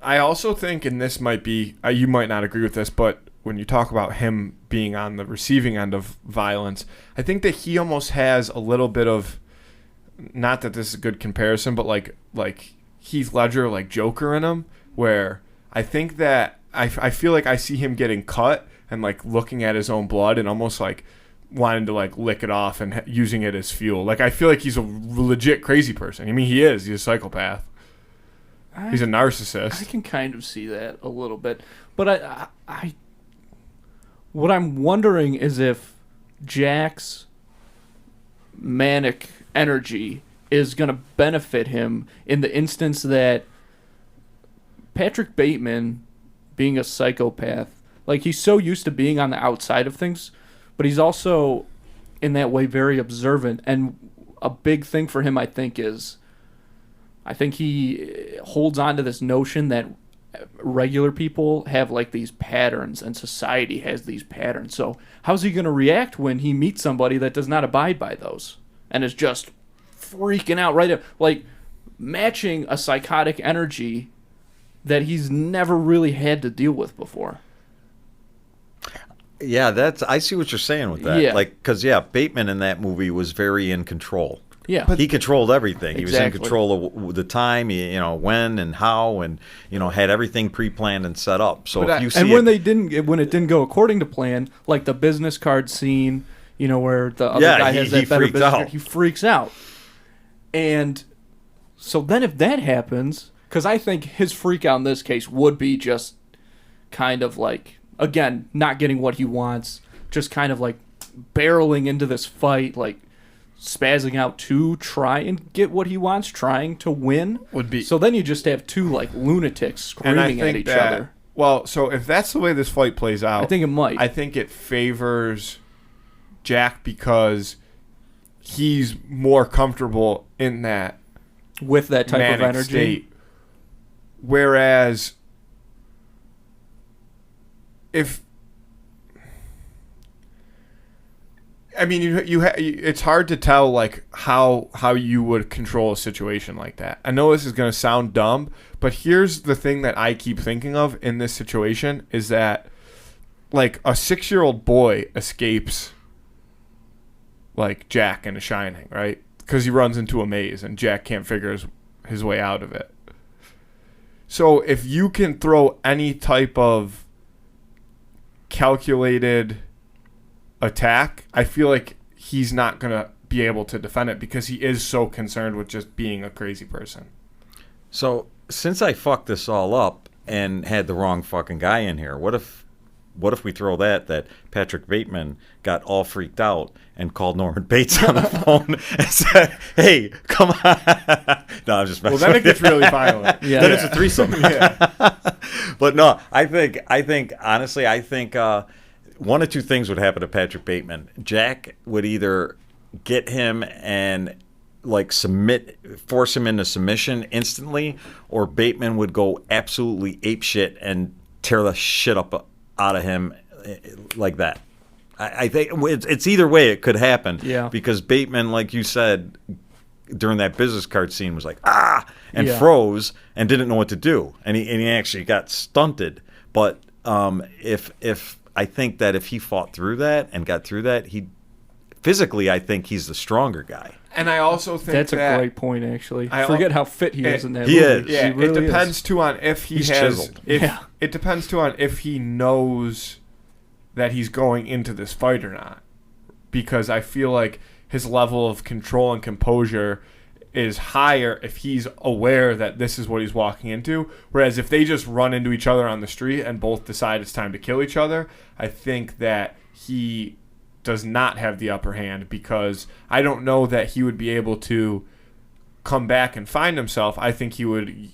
Speaker 2: I also think, and this might be, you might not agree with this, but when you talk about him being on the receiving end of violence, I think that he almost has a little bit of, not that this is a good comparison, but like Heath Ledger, like Joker in him, where I think that I feel like I see him getting cut and like looking at his own blood and almost like wanting to like lick it off and using it as fuel. Like I feel like he's a legit crazy person. I mean, he is. He's a psychopath. He's a narcissist.
Speaker 1: I can kind of see that a little bit, but I what I'm wondering is if Jack's manic energy is going to benefit him in the instance that Patrick Bateman, being a psychopath, like he's so used to being on the outside of things, but he's also in that way very observant. And a big thing for him, I think he holds on to this notion that regular people have like these patterns and society has these patterns. So how's he going to react when he meets somebody that does not abide by those and is just freaking out right there, like matching a psychotic energy that he's never really had to deal with before?
Speaker 3: Yeah, I see what you're saying with that.
Speaker 1: Yeah.
Speaker 3: Like, because Bateman in that movie was very in control.
Speaker 1: Yeah.
Speaker 3: He controlled everything. He was in
Speaker 1: Exactly.
Speaker 3: control of the time, when and how, and had everything pre-planned and set up. So
Speaker 2: But
Speaker 3: if you see
Speaker 1: And when it didn't go according to plan, like the business card scene, where the other guy has that better
Speaker 3: freaked
Speaker 1: business
Speaker 3: out.
Speaker 1: card, he freaks out. And so then if that happens, because I think his freak out in this case would be just kind of like, again, not getting what he wants, just kind of like barreling into this fight, like spazzing out to try and get what he wants, trying to win.
Speaker 2: Would be.
Speaker 1: So then you just have two like lunatics
Speaker 2: And I
Speaker 1: screaming at
Speaker 2: think
Speaker 1: each
Speaker 2: that,
Speaker 1: other.
Speaker 2: well, so if that's the way this fight plays out,
Speaker 1: I think it might.
Speaker 2: I think it favors Jack because he's more comfortable in that
Speaker 1: with that type
Speaker 2: manic
Speaker 1: of energy.
Speaker 2: state. Whereas it's hard to tell like how you would control a situation like that. I know this is going to sound dumb, but here's the thing that I keep thinking of in this situation is that like a 6-year-old boy escapes like Jack in The Shining, right? Because he runs into a maze and Jack can't figure his way out of it. So if you can throw any type of calculated attack, I feel like he's not going to be able to defend it because he is so concerned with just being a crazy person.
Speaker 3: So since I fucked this all up and had the wrong fucking guy in here, what if we throw that Patrick Bateman got all freaked out and called Norman Bates on the phone and said, "Hey, come on." No, I'm just messing
Speaker 2: Well, then it
Speaker 3: with
Speaker 2: gets
Speaker 3: you.
Speaker 2: really violent.
Speaker 1: Yeah.
Speaker 3: Then it's a threesome.
Speaker 2: Yeah.
Speaker 3: But no, I think honestly, one of two things would happen to Patrick Bateman. Jack would either get him and like force him into submission instantly, or Bateman would go absolutely apeshit and tear the shit up out of him like that. I think it's either way it could happen.
Speaker 1: Yeah.
Speaker 3: Because Bateman, like you said, during that business card scene was like, and
Speaker 1: Yeah.
Speaker 3: froze and didn't know what to do. And he actually got stunted. But if I think that if he fought through that and got through that, physically, I think he's the stronger guy.
Speaker 2: And I also think
Speaker 1: that's a great point. Actually, I forget how fit he is in that.
Speaker 3: He
Speaker 1: movie.
Speaker 3: is.
Speaker 2: Yeah,
Speaker 1: He really
Speaker 2: it depends
Speaker 1: is.
Speaker 2: too on if
Speaker 3: He's chiseled.
Speaker 2: It depends too on if he knows that he's going into this fight or not. Because I feel like his level of control and composure is higher if he's aware that this is what he's walking into. Whereas if they just run into each other on the street and both decide it's time to kill each other, I think that he does not have the upper hand, because I don't know that he would be able to come back and find himself. I think he would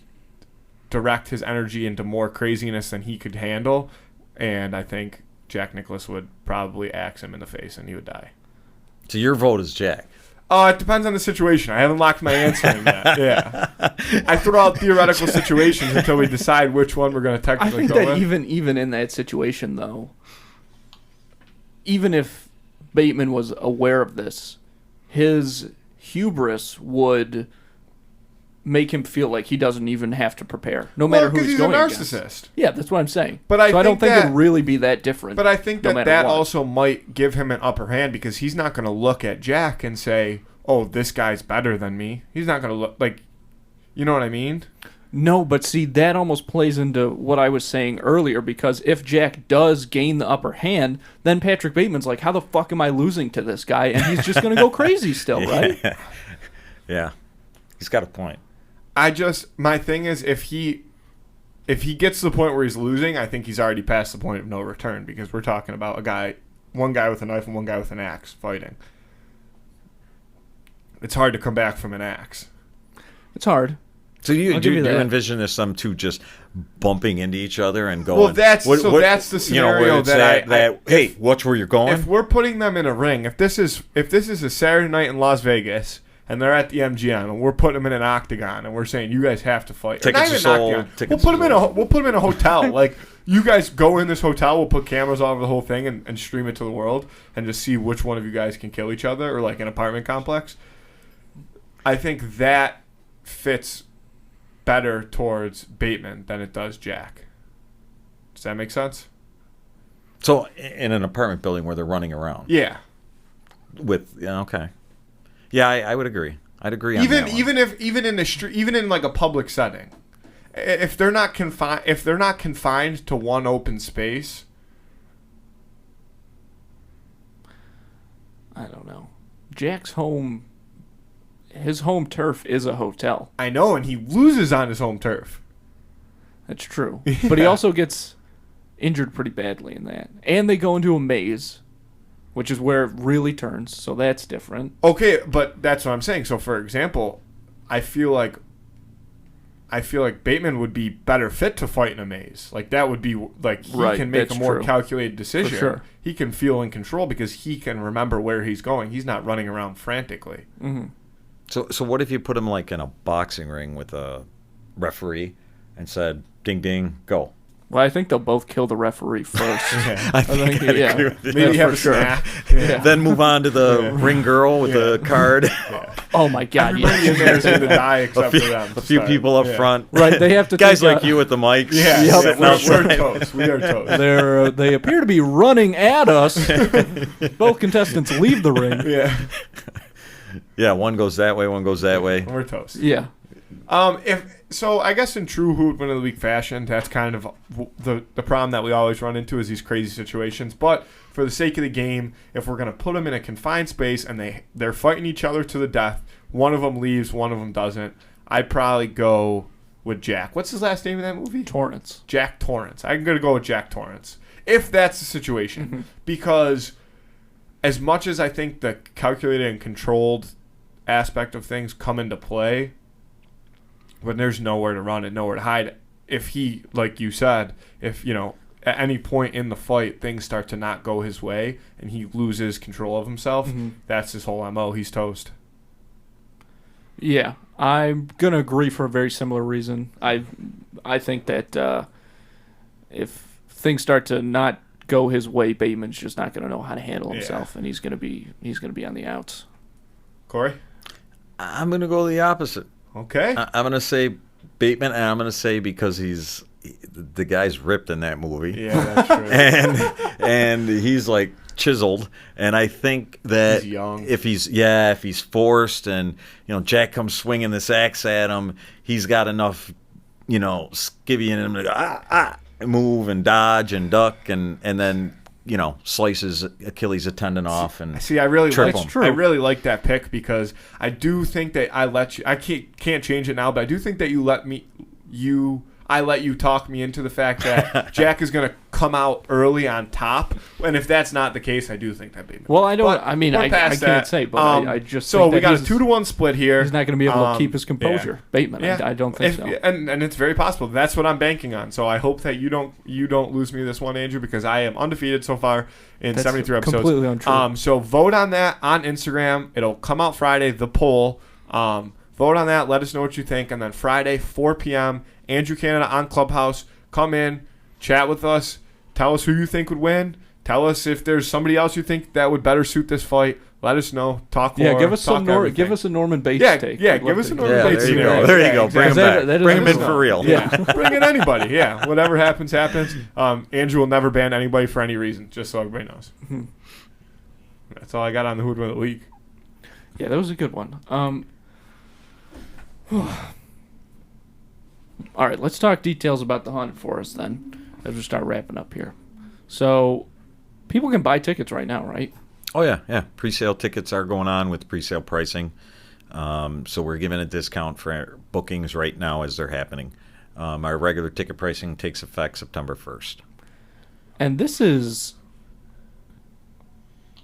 Speaker 2: direct his energy into more craziness than he could handle, and I think Jack Nicklaus would probably axe him in the face and he would die.
Speaker 3: So your vote is Jack.
Speaker 2: It depends on the situation. I haven't locked my answer in yet. Yeah, I throw out theoretical situations until we decide which one we're going to
Speaker 1: I
Speaker 2: technically
Speaker 1: think
Speaker 2: go
Speaker 1: that
Speaker 2: with.
Speaker 1: even in that situation, though, even if Bateman was aware of this, his hubris would make him feel like he doesn't even have to prepare, no matter who he's going against.
Speaker 2: He's a narcissist.
Speaker 1: Yeah, that's what I'm saying.
Speaker 2: But
Speaker 1: I don't think it'd really be that different.
Speaker 2: But I think
Speaker 1: no
Speaker 2: that
Speaker 1: matter
Speaker 2: that
Speaker 1: what.
Speaker 2: also might give him an upper hand, because he's not going to look at Jack and say, "Oh, this guy's better than me." He's not going to look like, you know what I mean?
Speaker 1: No, but see, that almost plays into what I was saying earlier, because if Jack does gain the upper hand, then Patrick Bateman's like, how the fuck am I losing to this guy? And he's just going to go crazy still, right?
Speaker 3: Yeah. He's got a point.
Speaker 2: My thing is, if he gets to the point where he's losing, I think he's already past the point of no return, because we're talking about one guy with a knife and one guy with an axe fighting. It's hard to come back from an axe.
Speaker 1: It's hard.
Speaker 3: So you
Speaker 1: that.
Speaker 3: envision this them two just bumping into each other and going.
Speaker 2: Well, that's the scenario
Speaker 3: hey, watch where you're going.
Speaker 2: If we're putting them in a ring, if this is a Saturday night in Las Vegas and they're at the MGM and we're putting them in an octagon and we're saying you guys have to fight,
Speaker 3: Tickets are sold.
Speaker 2: We'll put them in a hotel. Like, you guys go in this hotel. We'll put cameras all over the whole thing and stream it to the world and just see which one of you guys can kill each other, or like an apartment complex. I think that fits better towards Bateman than it does Jack. Does that make sense?
Speaker 3: So in an apartment building where they're running around.
Speaker 2: Yeah.
Speaker 3: Okay. Yeah, I would agree. I'd agree on that one.
Speaker 2: Even in the street, even in like a public setting, if they're not confined to one open space.
Speaker 1: I don't know. Jack's home. His home turf is a hotel.
Speaker 2: I know, and he loses on his home turf.
Speaker 1: That's true. But he also gets injured pretty badly in that. And they go into a maze, which is where it really turns, so that's different.
Speaker 2: Okay, but that's what I'm saying. So, for example, I feel like Bateman would be better fit to fight in a maze. Like, that would be like he can make a more calculated decision.
Speaker 1: For sure.
Speaker 2: He can feel in control because he can remember where he's going. He's not running around frantically.
Speaker 1: Mm-hmm.
Speaker 3: So what if you put him like in a boxing ring with a referee and said, "Ding ding, go"?
Speaker 1: Well, I think they'll both kill the referee first.
Speaker 3: I think I'd agree with you.
Speaker 2: Maybe have a
Speaker 1: sure.
Speaker 2: snack.
Speaker 1: Yeah.
Speaker 3: Then move on to the ring girl with the card.
Speaker 1: Oh my God!
Speaker 2: Everybody in there is going to die except for them.
Speaker 3: A few people up front.
Speaker 1: Right, they have to
Speaker 3: guys
Speaker 1: take
Speaker 3: like you with the mics.
Speaker 2: Yeah,
Speaker 1: Yep.
Speaker 2: we're toast. We are toast.
Speaker 1: They appear to be running at us. Both contestants leave the ring.
Speaker 2: Yeah,
Speaker 3: Yeah, one goes that way, one goes that way.
Speaker 2: we're toast.
Speaker 1: Yeah.
Speaker 2: I guess in true Hoot Win of the Week fashion, that's kind of the problem that we always run into, is these crazy situations. But for the sake of the game, if we're going to put them in a confined space and they're fighting each other to the death, one of them leaves, one of them doesn't, I'd probably go with Jack. What's his last name in that movie?
Speaker 1: Torrance.
Speaker 2: Jack Torrance. I'm going to go with Jack Torrance, if that's the situation. Because as much as I think the calculated and controlled aspect of things come into play, when there's nowhere to run and nowhere to hide, if he, like you said, if, at any point in the fight things start to not go his way and he loses control of himself, that's his whole MO. He's toast.
Speaker 1: Yeah, I'm gonna agree for a very similar reason. I think that if things start to not go his way, Bateman's just not gonna know how to handle himself, and he's gonna be on the outs.
Speaker 2: Cory?
Speaker 3: I'm going to go the opposite.
Speaker 2: Okay.
Speaker 3: I'm going to say Bateman, and I'm going to say because the guy's ripped in that movie.
Speaker 2: Yeah, that's true.
Speaker 3: and he's like chiseled, and I think that
Speaker 2: He's young.
Speaker 3: if he's Forrest and Jack comes swinging this axe at him, he's got enough skivvy in him to go, move and dodge and duck and then slices Achilles' tendon off and
Speaker 2: I really
Speaker 3: trip
Speaker 2: like.
Speaker 3: him.
Speaker 1: True.
Speaker 2: I really like that pick because I do think that I let you. I can't change it now, but I do think that I let you talk me into the fact that Jack is going to come out early on top, and if that's not the case, I do think that Bateman.
Speaker 1: Well, I don't.
Speaker 2: But
Speaker 1: I mean,
Speaker 2: we're
Speaker 1: I
Speaker 2: past
Speaker 1: can't
Speaker 2: that.
Speaker 1: say, but I just
Speaker 2: so
Speaker 1: think
Speaker 2: we
Speaker 1: that
Speaker 2: got a
Speaker 1: he's-
Speaker 2: 2-1 split here.
Speaker 1: He's not going to be able to keep his
Speaker 2: Yeah.
Speaker 1: composure, Bateman.
Speaker 2: Yeah.
Speaker 1: I don't think so.
Speaker 2: And it's very possible. That's what I'm banking on. So I hope that you don't lose me this one, Andrew, because I am undefeated so far in
Speaker 1: That's
Speaker 2: 73 episodes.
Speaker 1: completely untrue.
Speaker 2: So vote on that on Instagram. It'll come out Friday. The poll. Vote on that. Let us know what you think. And then Friday, 4 p.m. Andrew Canada on Clubhouse. Come in, chat with us. Tell us who you think would win. Tell us if there's somebody else you think that would better suit this fight. Let us know. Talk more.
Speaker 1: Yeah, give us
Speaker 2: give
Speaker 1: a Norman Bates take.
Speaker 2: Yeah,
Speaker 1: I'd
Speaker 2: give
Speaker 1: love
Speaker 2: us
Speaker 1: to
Speaker 2: a
Speaker 1: hear
Speaker 2: Norman
Speaker 3: Yeah,
Speaker 2: Bates
Speaker 3: there you
Speaker 2: scenario.
Speaker 3: go. There you
Speaker 2: Yeah,
Speaker 3: go. Bring him
Speaker 2: exactly.
Speaker 3: back. Bring him in for real.
Speaker 2: Yeah, bring in anybody. Yeah, whatever happens. Andrew will never ban anybody for any reason, just so everybody knows. That's all I got on the Who Would Win the League.
Speaker 1: Yeah, that was a good one. All right, let's talk details about the hunt for us then, as we start wrapping up here. So, people can buy tickets right now, right?
Speaker 3: Oh yeah. Pre-sale tickets are going on with pre-sale pricing. So we're giving a discount for bookings right now as they're happening. Our regular ticket pricing takes effect September 1st.
Speaker 1: And this is...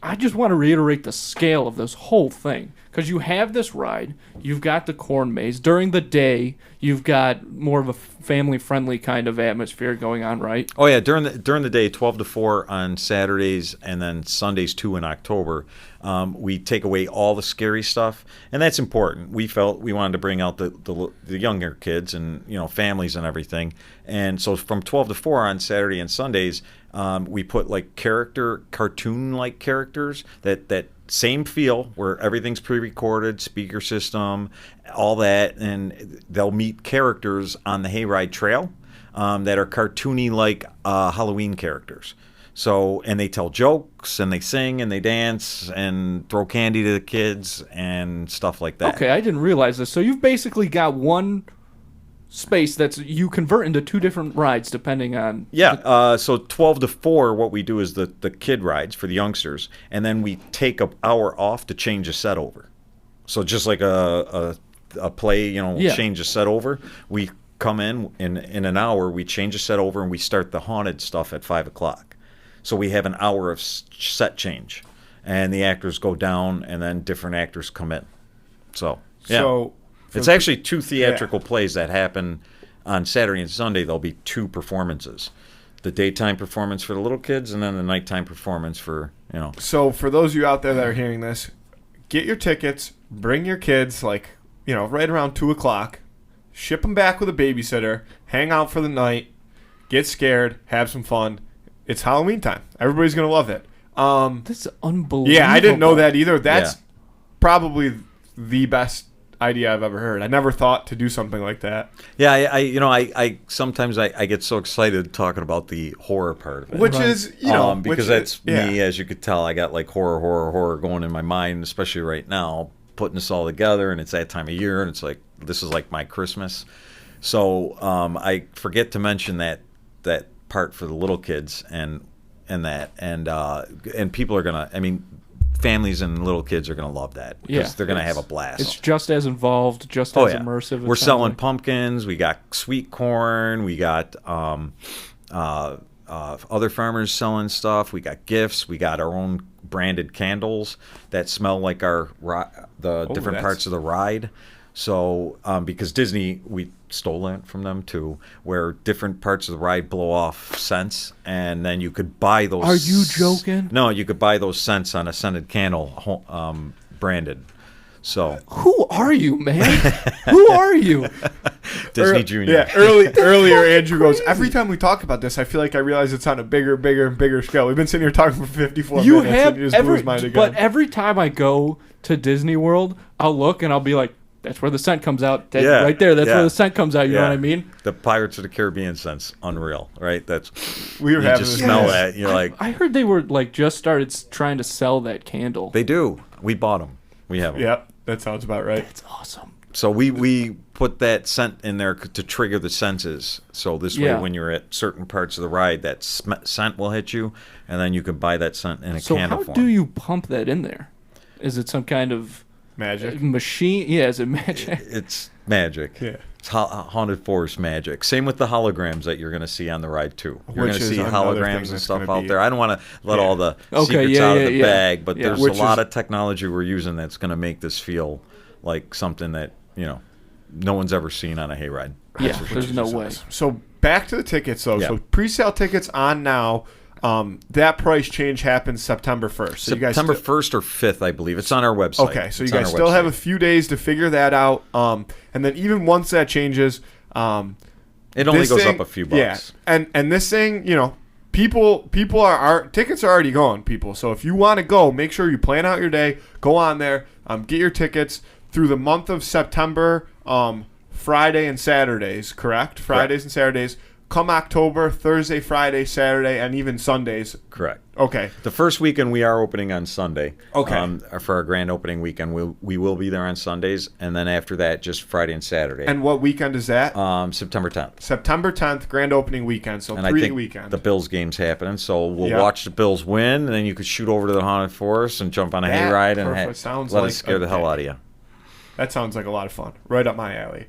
Speaker 1: I just want to reiterate the scale of this whole thing. Because you have this ride, you've got the corn maze. During the day, you've got more of a family-friendly kind of atmosphere going on, right?
Speaker 3: Oh yeah, during the day, 12 to 4 on Saturdays, and then Sundays 2 in October. We take away all the scary stuff, and that's important. We felt we wanted to bring out the younger kids and families and everything. And so from 12 to 4 on Saturday and Sundays, we put like cartoon-like characters that same feel where everything's pre-recorded, speaker system, all that, and they'll meet characters on the hayride trail that are cartoony like Halloween characters. So, and they tell jokes and they sing and they dance and throw candy to the kids and stuff like that.
Speaker 1: Okay, I didn't realize this. So you've basically got one space that's you convert into two different rides depending on...
Speaker 3: Yeah, so 12 to 4, what we do is the kid rides for the youngsters, and then we take an hour off to change a set over. So just like a play, change a set over. We come in an hour, we change a set over, and we start the haunted stuff at 5 o'clock. So we have an hour of set change, and the actors go down, and then different actors come in. So, yeah.
Speaker 2: So
Speaker 3: It's actually 2 theatrical plays that happen on Saturday and Sunday. There'll be 2 performances. The daytime performance for the little kids and then the nighttime performance for,
Speaker 2: So for those of you out there that are hearing this, get your tickets, bring your kids right around 2 o'clock, ship them back with a babysitter, hang out for the night, get scared, have some fun. It's Halloween time. Everybody's going to love it.
Speaker 1: This is unbelievable.
Speaker 2: Yeah, I didn't know that either. That's probably the best idea I've ever heard. I never thought to do something like that.
Speaker 3: Yeah, I sometimes I get so excited talking about the horror part of it.
Speaker 2: Which is,
Speaker 3: because that's me, as you could tell, I got like horror going in my mind, especially right now, putting this all together, and it's that time of year, and it's like, this is like my Christmas. So I forget to mention that part for the little kids and people are gonna, families and little kids are going to love that because they're going to have a blast.
Speaker 1: It's just as involved, just as immersive.
Speaker 3: We're selling pumpkins. We got sweet corn. We got other farmers selling stuff. We got gifts. We got our own branded candles that smell like the different parts of the ride. So because Disney, we stole it from them too, where different parts of the ride blow off scents, and then you could buy those.
Speaker 1: Are you joking?
Speaker 3: No, you could buy those scents on a scented candle, branded. So
Speaker 1: who are you, man? Who are you?
Speaker 3: Disney Junior.
Speaker 2: Yeah, earlier Andrew goes, every time we talk about this, I feel like I realize it's on a bigger and bigger scale. We've been sitting here talking for 54 minutes. And you just blew his mind again.
Speaker 1: But every time I go to Disney World, I'll look and I'll be like, That's where the scent comes out.
Speaker 3: Yeah,
Speaker 1: Right there. That's
Speaker 3: yeah.
Speaker 1: where the scent comes out. You know
Speaker 3: Yeah.
Speaker 1: what I mean?
Speaker 3: The Pirates of the Caribbean scent's unreal, right? That's
Speaker 2: We were
Speaker 3: you
Speaker 2: having
Speaker 3: just
Speaker 2: this
Speaker 3: smell
Speaker 2: yes.
Speaker 3: that. You're like,
Speaker 1: I heard they were like just started trying to sell that candle.
Speaker 3: they do. We bought them. We have them.
Speaker 2: Yep, that sounds about right.
Speaker 1: It's awesome.
Speaker 3: So we put that scent in there to trigger the senses. So this way,
Speaker 1: Yeah.
Speaker 3: when you're at certain parts of the ride, that scent will hit you, and then you can buy that scent in a
Speaker 1: So
Speaker 3: candle
Speaker 1: how
Speaker 3: form.
Speaker 1: do you pump that in there? Is it some kind of
Speaker 2: Magic.
Speaker 1: machine? Yeah, is it magic?
Speaker 3: It's magic.
Speaker 2: Yeah.
Speaker 3: It's haunted forest magic. Same with the holograms that you're going to see on the ride too. You're
Speaker 2: Which
Speaker 3: going to
Speaker 2: is
Speaker 3: see
Speaker 2: another thing
Speaker 3: holograms and
Speaker 2: that's
Speaker 3: stuff
Speaker 2: gonna
Speaker 3: out
Speaker 2: be-
Speaker 3: there. I don't want to let
Speaker 2: Yeah.
Speaker 3: all the
Speaker 1: Okay,
Speaker 3: secrets
Speaker 1: yeah,
Speaker 3: out
Speaker 1: yeah,
Speaker 3: of the
Speaker 1: yeah.
Speaker 3: bag, but
Speaker 1: Yeah.
Speaker 3: there's
Speaker 2: Which
Speaker 3: a lot
Speaker 2: is-
Speaker 3: of technology we're using that's going to make this feel like something that no one's ever seen on a hayride.
Speaker 1: Yeah, there's no way.
Speaker 2: So back to the tickets though.
Speaker 3: Yeah.
Speaker 2: So pre-sale tickets on now. That price change happens September 1st. So
Speaker 3: September
Speaker 2: you guys
Speaker 3: 1st or 5th, I believe. It's on our website.
Speaker 2: Okay, so you
Speaker 3: It's on
Speaker 2: guys
Speaker 3: our
Speaker 2: still have
Speaker 3: website.
Speaker 2: a few days to figure that out. And then even once that changes,
Speaker 3: It only
Speaker 2: this
Speaker 3: goes
Speaker 2: thing-
Speaker 3: up a few bucks.
Speaker 2: Yeah, and this thing, people are tickets are already going, people. So if you want to go, make sure you plan out your day. Go on there, get your tickets through the month of September. Friday and Saturdays, correct? Fridays and Saturdays. Come October, Thursday, Friday, Saturday, and even Sundays.
Speaker 3: Correct.
Speaker 2: Okay.
Speaker 3: The first weekend we are opening on Sunday.
Speaker 2: Okay.
Speaker 3: For our grand opening weekend, we will be there on Sundays, and then after that, just Friday and Saturday.
Speaker 2: And what weekend is that?
Speaker 3: September 10th.
Speaker 2: September 10th, grand opening weekend. So
Speaker 3: And I
Speaker 2: 3-day
Speaker 3: think
Speaker 2: weekend.
Speaker 3: the Bills game's happening, so we'll
Speaker 2: Yeah.
Speaker 3: watch the Bills win, and then you could shoot over to the Haunted Forest and jump on a
Speaker 2: That
Speaker 3: hayride and
Speaker 2: perfect. Sounds
Speaker 3: let
Speaker 2: like
Speaker 3: us scare
Speaker 2: a
Speaker 3: the hell
Speaker 2: day.
Speaker 3: out of you.
Speaker 2: That sounds like a lot of fun. Right up my alley.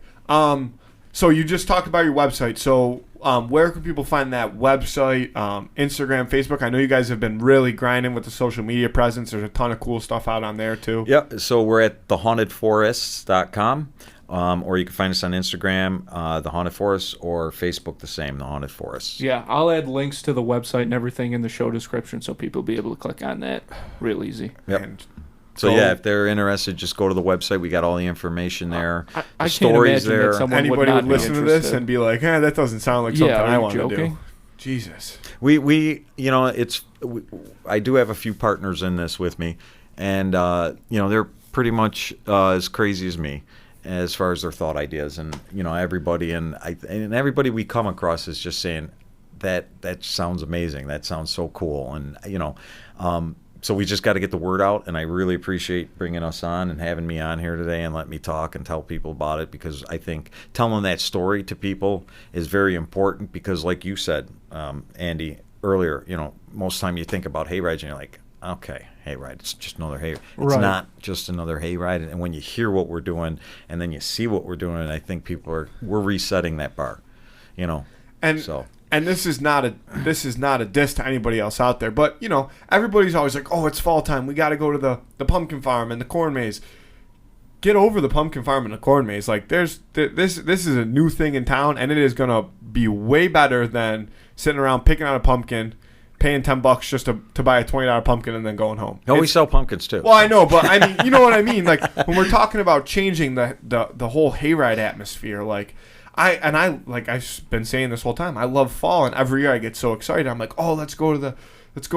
Speaker 2: So you just talked about your website. So where can people find that website? Instagram, Facebook? I know you guys have been really grinding with the social media presence. There's a ton of cool stuff out on there too.
Speaker 3: Yep. So we're at thehauntedforests.com, or you can find us on Instagram, The Haunted Forest, or Facebook the same, The Haunted Forest.
Speaker 1: Yeah, I'll add links to the website and everything in the show description so people will be able to click on that real easy.
Speaker 3: Yep.
Speaker 2: And
Speaker 3: So
Speaker 2: go-
Speaker 3: yeah, if they're interested, just go to the website. We got all the information there.
Speaker 1: I
Speaker 3: The
Speaker 1: can't
Speaker 3: stories
Speaker 1: imagine
Speaker 3: there.
Speaker 1: that someone
Speaker 2: anybody
Speaker 1: would,
Speaker 2: would
Speaker 1: not
Speaker 2: listen
Speaker 1: be
Speaker 2: to this
Speaker 1: interested.
Speaker 2: and be like, that doesn't sound like something
Speaker 1: Yeah, are
Speaker 2: I
Speaker 1: you
Speaker 2: want to do.
Speaker 1: joking?
Speaker 2: Jesus.
Speaker 3: I do have a few partners in this with me, and they're pretty much as crazy as me as far as their thought ideas, and everybody we come across is just saying that sounds amazing, that sounds so cool, and so we just got to get the word out, and I really appreciate bringing us on and having me on here today and let me talk and tell people about it, because I think telling that story to people is very important, because like you said, Andy, earlier, most time you think about hayrides and you're like, okay, hayride, it's just another hayride. It's
Speaker 1: Right.
Speaker 3: not just another hayride, and when you hear what we're doing and then you see what we're doing, I think we're resetting that bar,
Speaker 2: And
Speaker 3: so.
Speaker 2: And this is not a diss to anybody else out there, but everybody's always like, oh, it's fall time, we got to go to the pumpkin farm and the corn maze. Get over the pumpkin farm and the corn maze. Like this is a new thing in town, and it is gonna be way better than sitting around picking out a pumpkin, paying $10 just to buy a $20 pumpkin and then going home.
Speaker 3: No, we sell pumpkins too.
Speaker 2: Well, I know, but I mean, you know what I mean. Like when we're talking about changing the whole hayride atmosphere, like I've been saying this whole time, I love fall, and every year I get so excited. I'm like, oh, let's go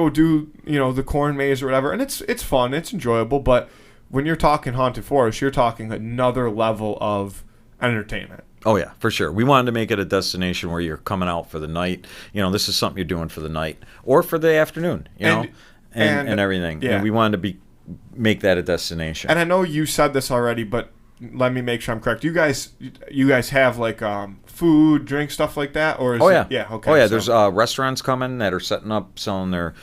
Speaker 2: do the corn maze or whatever, and it's fun, it's enjoyable. But when you're talking haunted forest, you're talking another level of entertainment.
Speaker 3: Oh yeah, for sure. We wanted to make it a destination where you're coming out for the night. This is something you're doing for the night or for the afternoon. And everything.
Speaker 2: Yeah.
Speaker 3: And we wanted to make that a destination.
Speaker 2: And I know you said this already, but let me make sure I'm correct. You guys have like food, drink, stuff like that, or is
Speaker 3: Oh yeah,
Speaker 2: it, yeah, okay.
Speaker 3: Oh yeah,
Speaker 2: so-
Speaker 3: there's restaurants coming that are setting up, selling their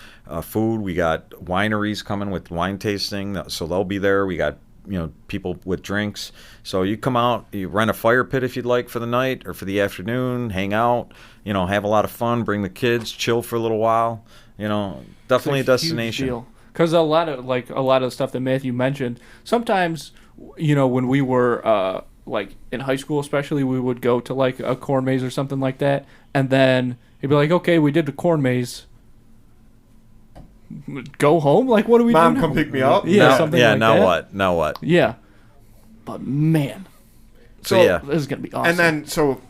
Speaker 3: food. We got wineries coming with wine tasting, so they'll be there. We got people with drinks. So you come out, you rent a fire pit if you'd like for the night or for the afternoon, hang out, have a lot of fun, bring the kids, chill for a little while. Definitely a destination.
Speaker 1: Because a lot of the stuff that Matthew mentioned, sometimes when we were like in high school especially, we would go to like a corn maze or something like that, and then he'd be like, okay, we did the corn maze, go home, like what do we do
Speaker 2: Mom,
Speaker 1: now?
Speaker 2: come pick me up.
Speaker 1: Yeah, something like that.
Speaker 3: Now what?
Speaker 1: Yeah, but man,
Speaker 3: So yeah,
Speaker 1: this is gonna be awesome.
Speaker 2: And then so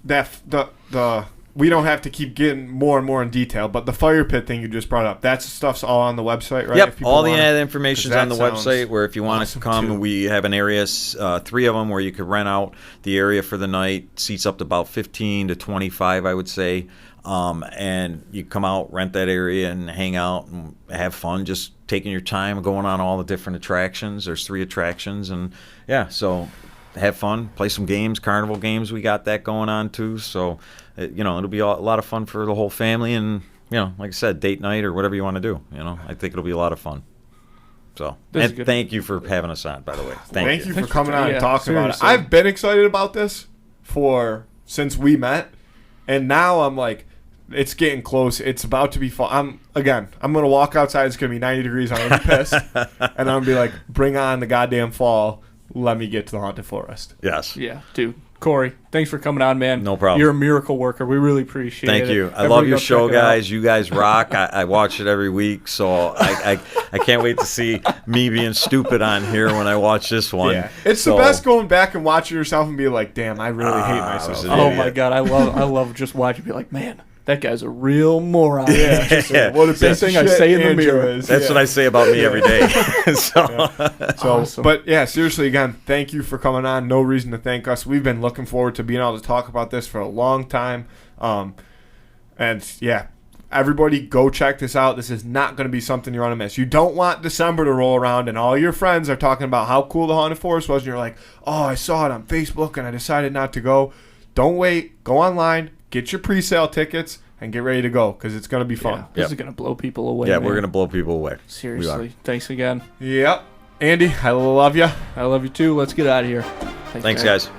Speaker 2: the we don't have to keep getting more and more in detail, but the fire pit thing you just brought up, that stuff's all on the website, right?
Speaker 3: Yep, all the information's on the
Speaker 2: sounds
Speaker 3: website, where if you want to come,
Speaker 2: too.
Speaker 3: we have an area, 3 of them, where you could rent out the area for the night. Seats up to about 15 to 25, I would say. And you come out, rent that area, and hang out and have fun, just taking your time, going on all the different attractions. There's 3 attractions, and yeah, so have fun, play some games, carnival games. We got that going on too. So, it'll be a lot of fun for the whole family, and like I said, date night or whatever you want to do. I think it'll be a lot of fun. So, and thank you for having us on, by the way. Thank you
Speaker 2: for coming on and talking about it.
Speaker 1: seriously.
Speaker 2: I've been excited about this since we met, and now I'm like, it's getting close. It's about to be fall. I'm gonna walk outside. It's gonna be 90 degrees. I'm gonna be pissed, and I'm gonna be like, bring on the goddamn fall. Let me get to the Haunted Forest.
Speaker 3: Yes.
Speaker 1: Yeah, dude. Corey, thanks for coming on, man.
Speaker 3: No problem.
Speaker 1: You're a miracle worker. We really appreciate it.
Speaker 3: Thank you. I love your show, guys. You guys rock. I watch it every week, so I can't wait to see me being stupid on here when I watch this one.
Speaker 2: Yeah, it's the best going back and watching yourself and be like, damn, I really hate myself.
Speaker 1: Oh my god, I love just watching. Be like, man, that guy's a real moron.
Speaker 2: Yeah. What a
Speaker 1: Same thing I say in the mirror.
Speaker 3: That's what I say about me every day.
Speaker 2: So,
Speaker 1: Awesome.
Speaker 2: But yeah, seriously, again, thank you for coming on. No reason to thank us. We've been looking forward to being able to talk about this for a long time. And yeah, everybody go check this out. This is not going to be something you're going to miss. You don't want December to roll around and all your friends are talking about how cool the Haunted Forest was, and you're like, oh, I saw it on Facebook and I decided not to go. Don't wait. Go online. Get your pre-sale tickets and get ready to go, because it's going to be fun.
Speaker 1: Yeah, this is going to blow people away.
Speaker 3: Yeah,
Speaker 1: man.
Speaker 3: we're going to blow people away.
Speaker 1: Seriously. Thanks again.
Speaker 2: Yep. Andy, I love you.
Speaker 1: I love you too. Let's get out of here.
Speaker 3: Thanks, guys.